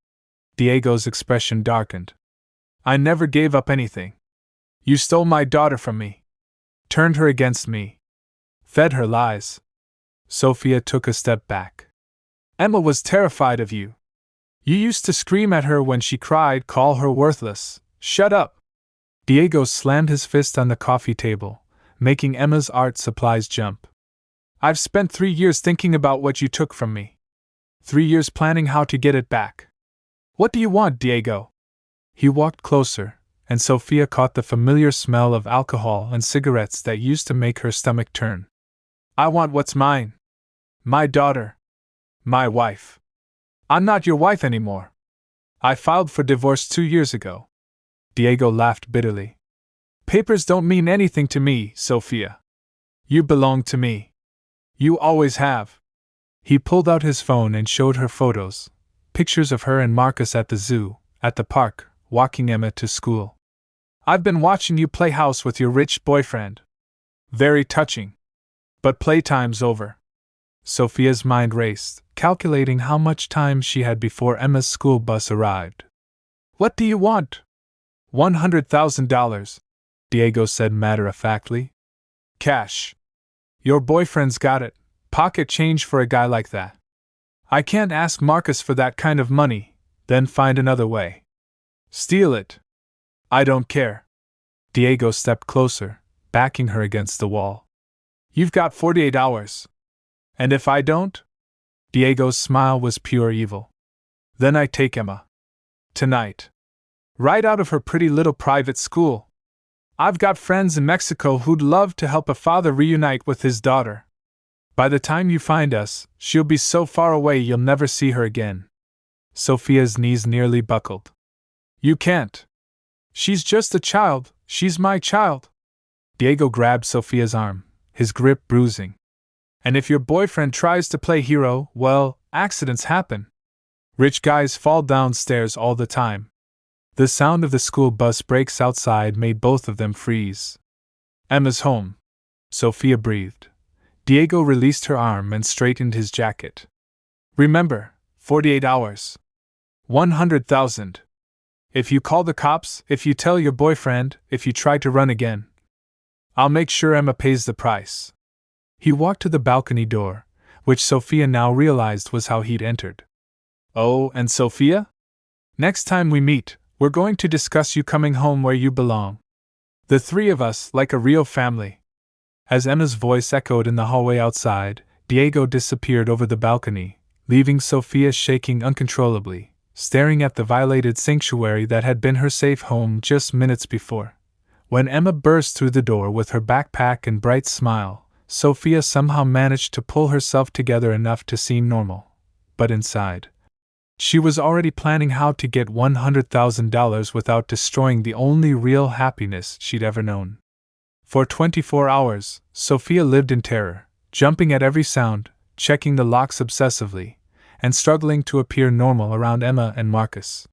Diego's expression darkened. "I never gave up anything. You stole my daughter from me. Turned her against me. Fed her lies." Sophia took a step back. "Emma was terrified of you. You used to scream at her when she cried, call her worthless. Shut up." Diego slammed his fist on the coffee table, making Emma's art supplies jump. "I've spent 3 years thinking about what you took from me. 3 years planning how to get it back. What do you want, Diego?" He walked closer, and Sophia caught the familiar smell of alcohol and cigarettes that used to make her stomach turn. "I want what's mine. My daughter. My wife. I'm not your wife anymore. I filed for divorce 2 years ago." Diego laughed bitterly. "Papers don't mean anything to me, Sophia. You belong to me. You always have." He pulled out his phone and showed her photos, pictures of her and Marcus at the zoo, at the park, walking Emma to school. "I've been watching you play house with your rich boyfriend. Very touching. But playtime's over." Sophia's mind raced, calculating how much time she had before Emma's school bus arrived. "What do you want?" $100,000, Diego said matter-of-factly. "Cash. Your boyfriend's got it. Pocket change for a guy like that. I can't ask Marcus for that kind of money, then find another way. Steal it. I don't care." Diego stepped closer, backing her against the wall. "You've got 48 hours. And if I don't?" Diego's smile was pure evil. "Then I take Emma. Tonight. Right out of her pretty little private school. I've got friends in Mexico who'd love to help a father reunite with his daughter. By the time you find us, she'll be so far away you'll never see her again." Sophia's knees nearly buckled. "You can't. She's just a child, she's my child." Diego grabbed Sophia's arm, his grip bruising. And if your boyfriend tries to play hero, well, accidents happen. Rich guys fall downstairs all the time. The sound of the school bus brakes outside made both of them freeze. Emma's home, Sophia breathed. Diego released her arm and straightened his jacket. Remember, 48 hours. 100,000. If you call the cops, if you tell your boyfriend, if you try to run again, I'll make sure Emma pays the price. He walked to the balcony door, which Sophia now realized was how he'd entered. Oh, and Sophia? Next time we meet, we're going to discuss you coming home where you belong. The three of us, like a real family. As Emma's voice echoed in the hallway outside, Diego disappeared over the balcony, leaving Sophia shaking uncontrollably, staring at the violated sanctuary that had been her safe home just minutes before. When Emma burst through the door with her backpack and bright smile, Sophia somehow managed to pull herself together enough to seem normal. But inside, she was already planning how to get $100,000 without destroying the only real happiness she'd ever known. For 24 hours, Sophia lived in terror, jumping at every sound, checking the locks obsessively, and struggling to appear normal around Emma and Marcus.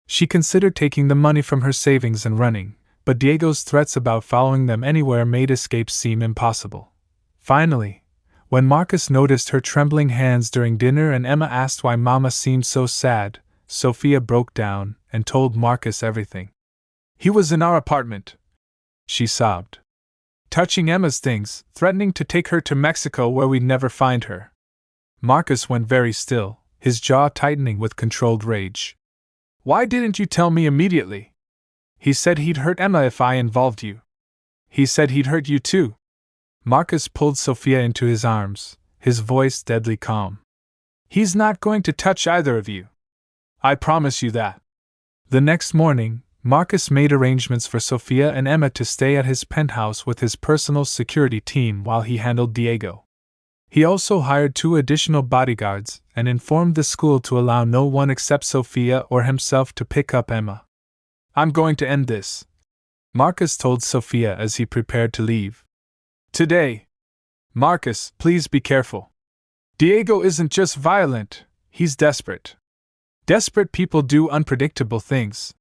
She considered taking the money from her savings and running, but Diego's threats about following them anywhere made escape seem impossible. Finally, when Marcus noticed her trembling hands during dinner and Emma asked why Mama seemed so sad, Sophia broke down and told Marcus everything. He was in our apartment, she sobbed, touching Emma's things, threatening to take her to Mexico where we'd never find her. Marcus went very still, his jaw tightening with controlled rage. Why didn't you tell me immediately? He said he'd hurt Emma if I involved you. He said he'd hurt you too. Marcus pulled Sophia into his arms, his voice deadly calm. He's not going to touch either of you. I promise you that. The next morning, Marcus made arrangements for Sophia and Emma to stay at his penthouse with his personal security team while he handled Diego. He also hired 2 additional bodyguards and informed the school to allow no one except Sophia or himself to pick up Emma. I'm going to end this, Marcus told Sophia as he prepared to leave. Today. Marcus, please be careful. Diego isn't just violent, he's desperate. Desperate people do unpredictable things.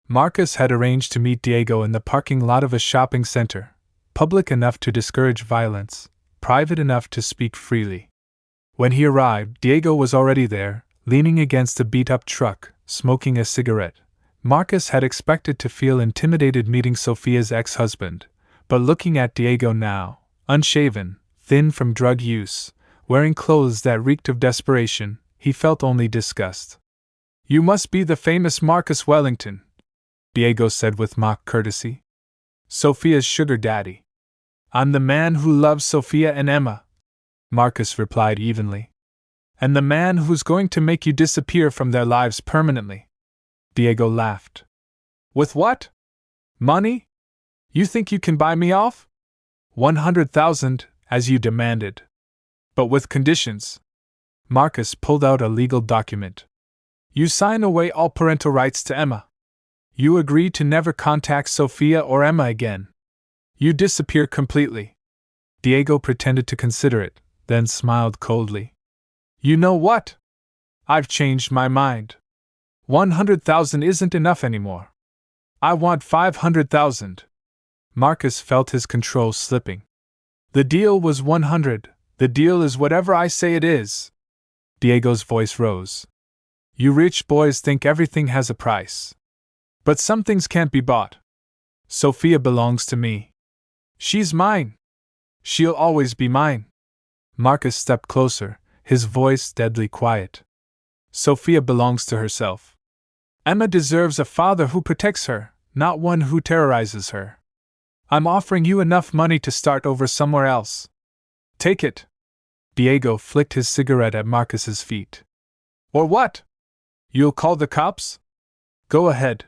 Marcus had arranged to meet Diego in the parking lot of a shopping center, public enough to discourage violence, private enough to speak freely. When he arrived, Diego was already there, leaning against a beat-up truck, smoking a cigarette. Marcus had expected to feel intimidated meeting Sophia's ex-husband, but looking at Diego now, unshaven, thin from drug use, wearing clothes that reeked of desperation, he felt only disgust. You must be the famous Marcus Wellington, Diego said with mock courtesy. Sophia's sugar daddy. I'm the man who loves Sophia and Emma, Marcus replied evenly. And the man who's going to make you disappear from their lives permanently. Diego laughed. With what? Money? You think you can buy me off? 100,000, as you demanded. But with conditions. Marcus pulled out a legal document. You sign away all parental rights to Emma. You agree to never contact Sophia or Emma again. You disappear completely. Diego pretended to consider it, then smiled coldly. You know what? I've changed my mind. 100,000 isn't enough anymore. I want 500,000. Marcus felt his control slipping. The deal was 100. The deal is whatever I say it is. Diego's voice rose. You rich boys think everything has a price. But some things can't be bought. Sophia belongs to me. She's mine. She'll always be mine. Marcus stepped closer, his voice deadly quiet. Sophia belongs to herself. Emma deserves a father who protects her, not one who terrorizes her. I'm offering you enough money to start over somewhere else. Take it. Diego flicked his cigarette at Marcus's feet. Or what? You'll call the cops? Go ahead.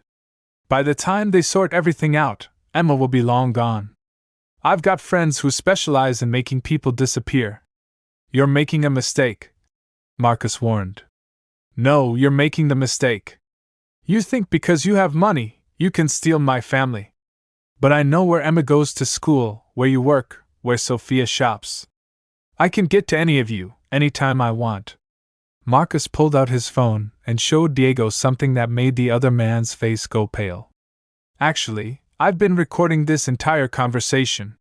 By the time they sort everything out, Emma will be long gone. I've got friends who specialize in making people disappear. You're making a mistake, Marcus warned. No, you're making the mistake. You think because you have money, you can steal my family. But I know where Emma goes to school, where you work, where Sophia shops. I can get to any of you, anytime I want. Marcus pulled out his phone and showed Diego something that made the other man's face go pale. Actually, I've been recording this entire conversation.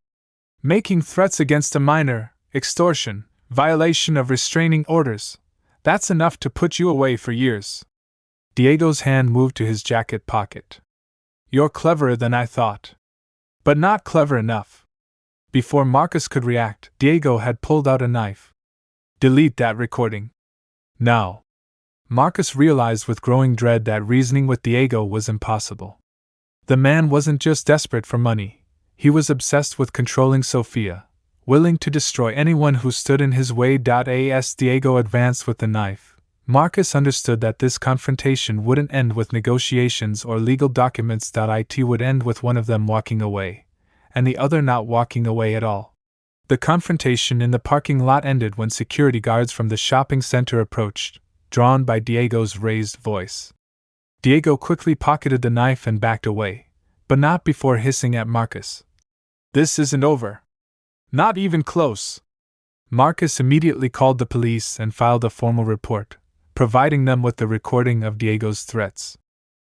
Making threats against a minor, extortion, violation of restraining orders. That's enough to put you away for years. Diego's hand moved to his jacket pocket. You're cleverer than I thought. But not clever enough. Before Marcus could react, Diego had pulled out a knife. Delete that recording. Now. Marcus realized with growing dread that reasoning with Diego was impossible. The man wasn't just desperate for money, he was obsessed with controlling Sofia, willing to destroy anyone who stood in his way. As Diego advanced with the knife, Marcus understood that this confrontation wouldn't end with negotiations or legal documents. It would end with one of them walking away, and the other not walking away at all. The confrontation in the parking lot ended when security guards from the shopping center approached, drawn by Diego's raised voice. Diego quickly pocketed the knife and backed away, but not before hissing at Marcus. This isn't over. Not even close. Marcus immediately called the police and filed a formal report, providing them with the recording of Diego's threats.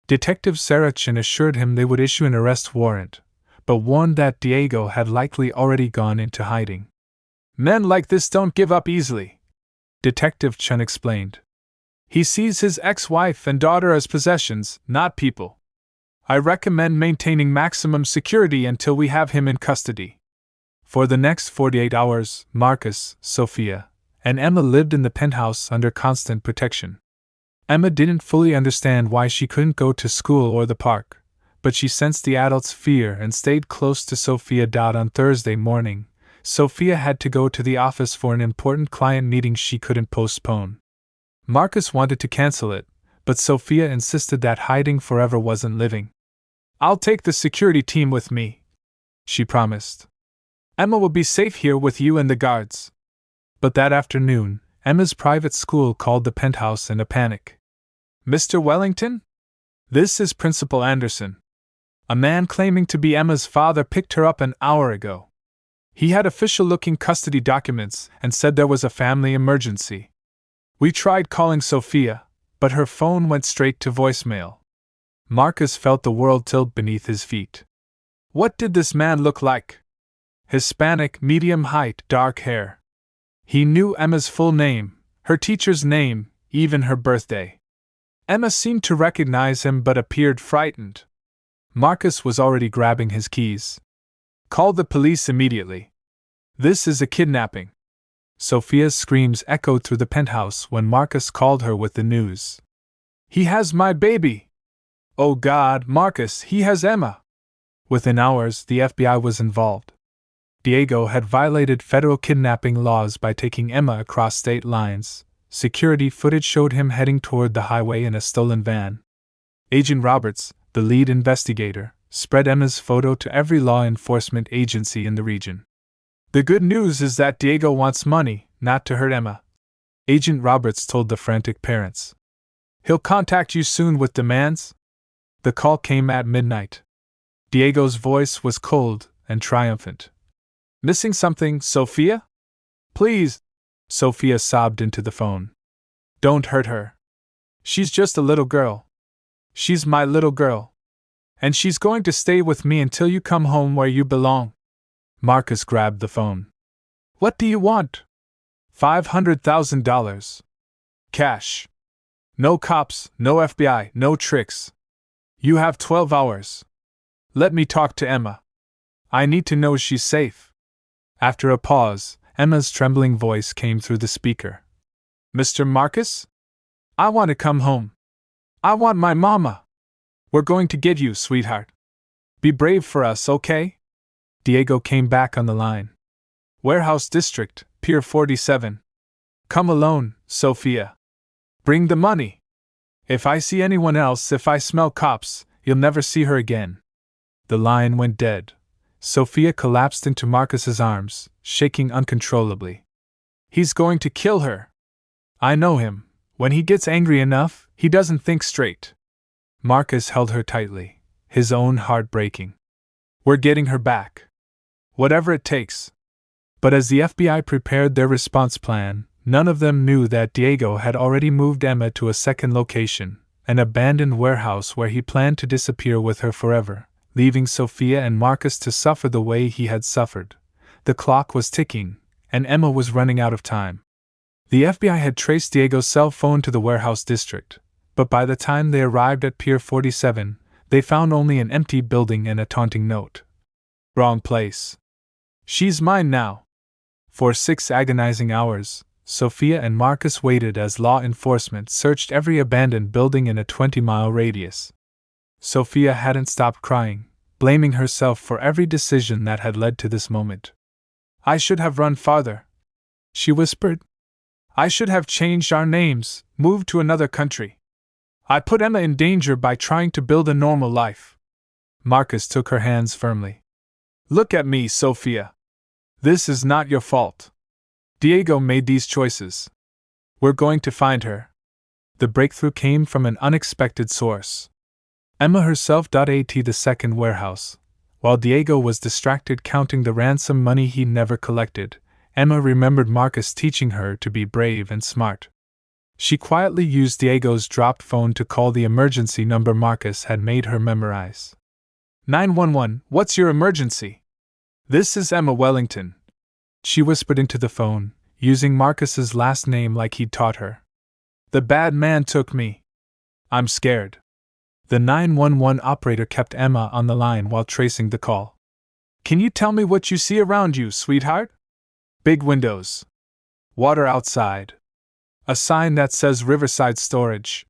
Detective Sarachin assured him they would issue an arrest warrant, but warned that Diego had likely already gone into hiding. Men like this don't give up easily, Detective Chen explained. He sees his ex-wife and daughter as possessions, not people. I recommend maintaining maximum security until we have him in custody. For the next 48 hours, Marcus, Sofia, and Emma lived in the penthouse under constant protection. Emma didn't fully understand why she couldn't go to school or the park, but she sensed the adults' fear and stayed close to Sofia. On Thursday morning, Sofia had to go to the office for an important client meeting she couldn't postpone. Marcus wanted to cancel it, but Sofia insisted that hiding forever wasn't living. I'll take the security team with me, she promised. Emma will be safe here with you and the guards. But that afternoon, Emma's private school called the penthouse in a panic. Mr. Wellington? This is Principal Anderson. A man claiming to be Emma's father picked her up an hour ago. He had official-looking custody documents and said there was a family emergency. We tried calling Sofia, but her phone went straight to voicemail. Marcus felt the world tilt beneath his feet. What did this man look like? Hispanic, medium height, dark hair. He knew Emma's full name, her teacher's name, even her birthday. Emma seemed to recognize him but appeared frightened. Marcus was already grabbing his keys. Call the police immediately. This is a kidnapping. Sofia's screams echoed through the penthouse when Marcus called her with the news. He has my baby! Oh God, Marcus, he has Emma! Within hours, the FBI was involved. Diego had violated federal kidnapping laws by taking Emma across state lines. Security footage showed him heading toward the highway in a stolen van. Agent Roberts, the lead investigator, spread Emma's photo to every law enforcement agency in the region. The good news is that Diego wants money, not to hurt Emma, Agent Roberts told the frantic parents. He'll contact you soon with demands. The call came at midnight. Diego's voice was cold and triumphant. Missing something, Sofia? Please, Sofia sobbed into the phone. Don't hurt her. She's just a little girl. She's my little girl. And she's going to stay with me until you come home where you belong. Marcus grabbed the phone. What do you want? $500,000. Cash. No cops, no FBI, no tricks. You have 12 hours. Let me talk to Emma. I need to know she's safe. After a pause, Emma's trembling voice came through the speaker. Mr. Marcus? I want to come home. I want my mama. We're going to get you, sweetheart. Be brave for us, okay? Diego came back on the line. Warehouse District, Pier 47. Come alone, Sofia. Bring the money. If I see anyone else, if I smell cops, you'll never see her again. The line went dead. Sofia collapsed into Marcus's arms, shaking uncontrollably. He's going to kill her. I know him. When he gets angry enough, he doesn't think straight. Marcus held her tightly, his own heart breaking. We're getting her back. Whatever it takes. But as the FBI prepared their response plan, none of them knew that Diego had already moved Emma to a second location, an abandoned warehouse where he planned to disappear with her forever, leaving Sophia and Marcus to suffer the way he had suffered. The clock was ticking, and Emma was running out of time. The FBI had traced Diego's cell phone to the warehouse district, but by the time they arrived at Pier 47, they found only an empty building and a taunting note. Wrong place. She's mine now. For 6 agonizing hours, Sophia and Marcus waited as law enforcement searched every abandoned building in a 20-mile radius. Sophia hadn't stopped crying, blaming herself for every decision that had led to this moment. "I should have run farther," she whispered. "I should have changed our names, moved to another country. I put Emma in danger by trying to build a normal life." Marcus took her hands firmly. "Look at me, Sophia. This is not your fault. Diego made these choices. We're going to find her." The breakthrough came from an unexpected source. Emma herself. At the second warehouse. While Diego was distracted counting the ransom money he never collected, Emma remembered Marcus teaching her to be brave and smart. She quietly used Diego's dropped phone to call the emergency number Marcus had made her memorize. 911, what's your emergency? This is Emma Wellington. She whispered into the phone, using Marcus's last name like he'd taught her. The bad man took me. I'm scared. The 911 operator kept Emma on the line while tracing the call. Can you tell me what you see around you, sweetheart? Big windows. Water outside. A sign that says Riverside Storage.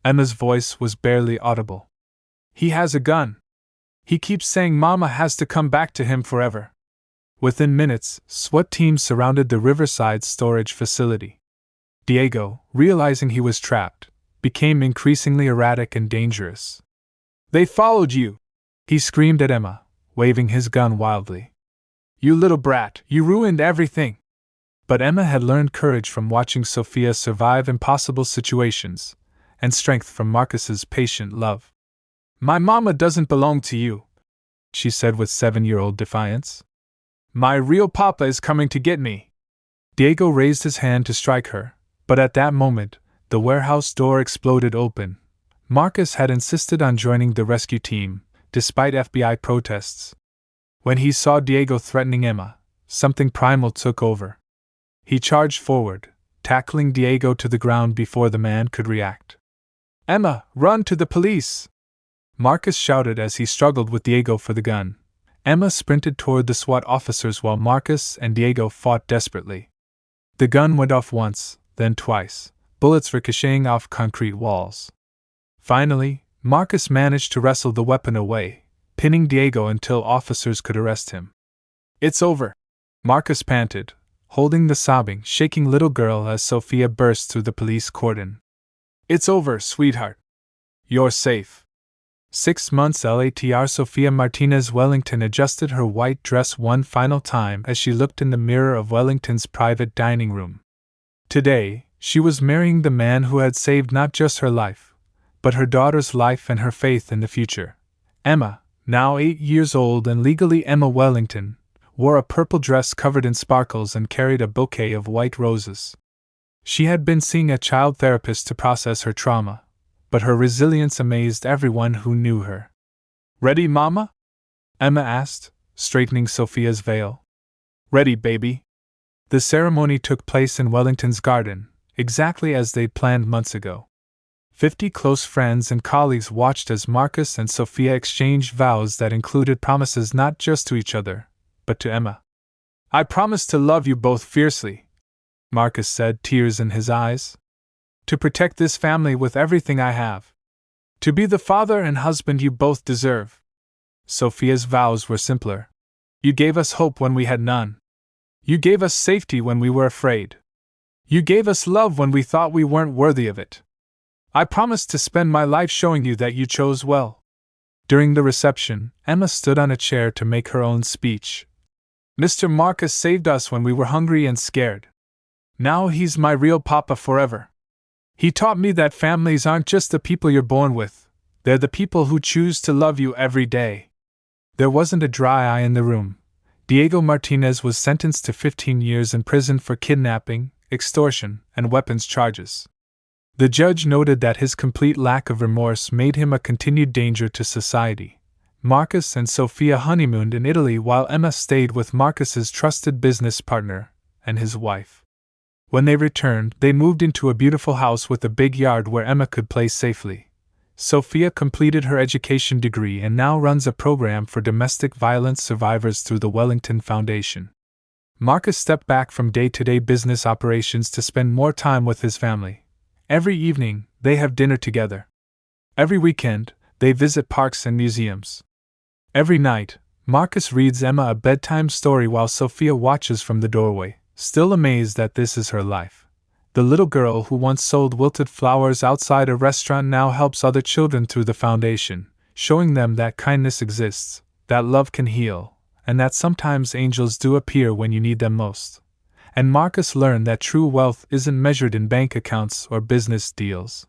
Emma's voice was barely audible. He has a gun. He keeps saying Mama has to come back to him forever. Within minutes, SWAT teams surrounded the Riverside storage facility. Diego, realizing he was trapped, became increasingly erratic and dangerous. They followed you! He screamed at Emma, waving his gun wildly. You little brat, you ruined everything! But Emma had learned courage from watching Sophia survive impossible situations, and strength from Marcus's patient love. My mama doesn't belong to you, she said with 7-year-old defiance. My real papa is coming to get me. Diego raised his hand to strike her, but at that moment, the warehouse door exploded open. Marcus had insisted on joining the rescue team, despite FBI protests. When he saw Diego threatening Emma, something primal took over. He charged forward, tackling Diego to the ground before the man could react. Emma, run to the police! Marcus shouted as he struggled with Diego for the gun. Emma sprinted toward the SWAT officers while Marcus and Diego fought desperately. The gun went off once, then twice, bullets ricocheting off concrete walls. Finally, Marcus managed to wrestle the weapon away, pinning Diego until officers could arrest him. It's over, Marcus panted, holding the sobbing, shaking little girl as Sophia burst through the police cordon. It's over, sweetheart. You're safe. 6 months later, Sophia Martinez Wellington adjusted her white dress one final time as she looked in the mirror of Wellington's private dining room. Today, she was marrying the man who had saved not just her life, but her daughter's life and her faith in the future. Emma, now 8 years old and legally Emma Wellington, wore a purple dress covered in sparkles and carried a bouquet of white roses. She had been seeing a child therapist to process her trauma, but her resilience amazed everyone who knew her. Ready, Mama? Emma asked, straightening Sophia's veil. Ready, baby. The ceremony took place in Wellington's garden, exactly as they'd planned months ago. 50 close friends and colleagues watched as Marcus and Sophia exchanged vows that included promises not just to each other, but to Emma. I promise to love you both fiercely, Marcus said, tears in his eyes. To protect this family with everything I have. To be the father and husband you both deserve. Sophia's vows were simpler. You gave us hope when we had none. You gave us safety when we were afraid. You gave us love when we thought we weren't worthy of it. I promise to spend my life showing you that you chose well. During the reception, Emma stood on a chair to make her own speech. Mr. Marcus saved us when we were hungry and scared. Now he's my real papa forever. He taught me that families aren't just the people you're born with, they're the people who choose to love you every day. There wasn't a dry eye in the room. Diego Martinez was sentenced to 15 years in prison for kidnapping, extortion, and weapons charges. The judge noted that his complete lack of remorse made him a continued danger to society. Marcus and Sophia honeymooned in Italy while Emma stayed with Marcus's trusted business partner and his wife. When they returned, they moved into a beautiful house with a big yard where Emma could play safely. Sophia completed her education degree and now runs a program for domestic violence survivors through the Wellington Foundation. Marcus stepped back from day-to-day business operations to spend more time with his family. Every evening, they have dinner together. Every weekend, they visit parks and museums. Every night, Marcus reads Emma a bedtime story while Sophia watches from the doorway, still amazed that this is her life. The little girl who once sold wilted flowers outside a restaurant now helps other children through the foundation, showing them that kindness exists, that love can heal, and that sometimes angels do appear when you need them most. And Marcus learned that true wealth isn't measured in bank accounts or business deals.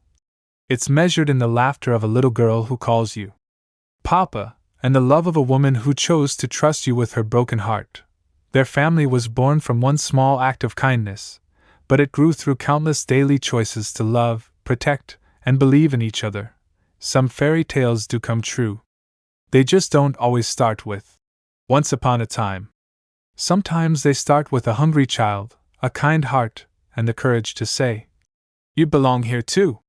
It's measured in the laughter of a little girl who calls you Papa, and the love of a woman who chose to trust you with her broken heart. Their family was born from one small act of kindness, but it grew through countless daily choices to love, protect, and believe in each other. Some fairy tales do come true. They just don't always start with once upon a time. Sometimes they start with a hungry child, a kind heart, and the courage to say, "You belong here too."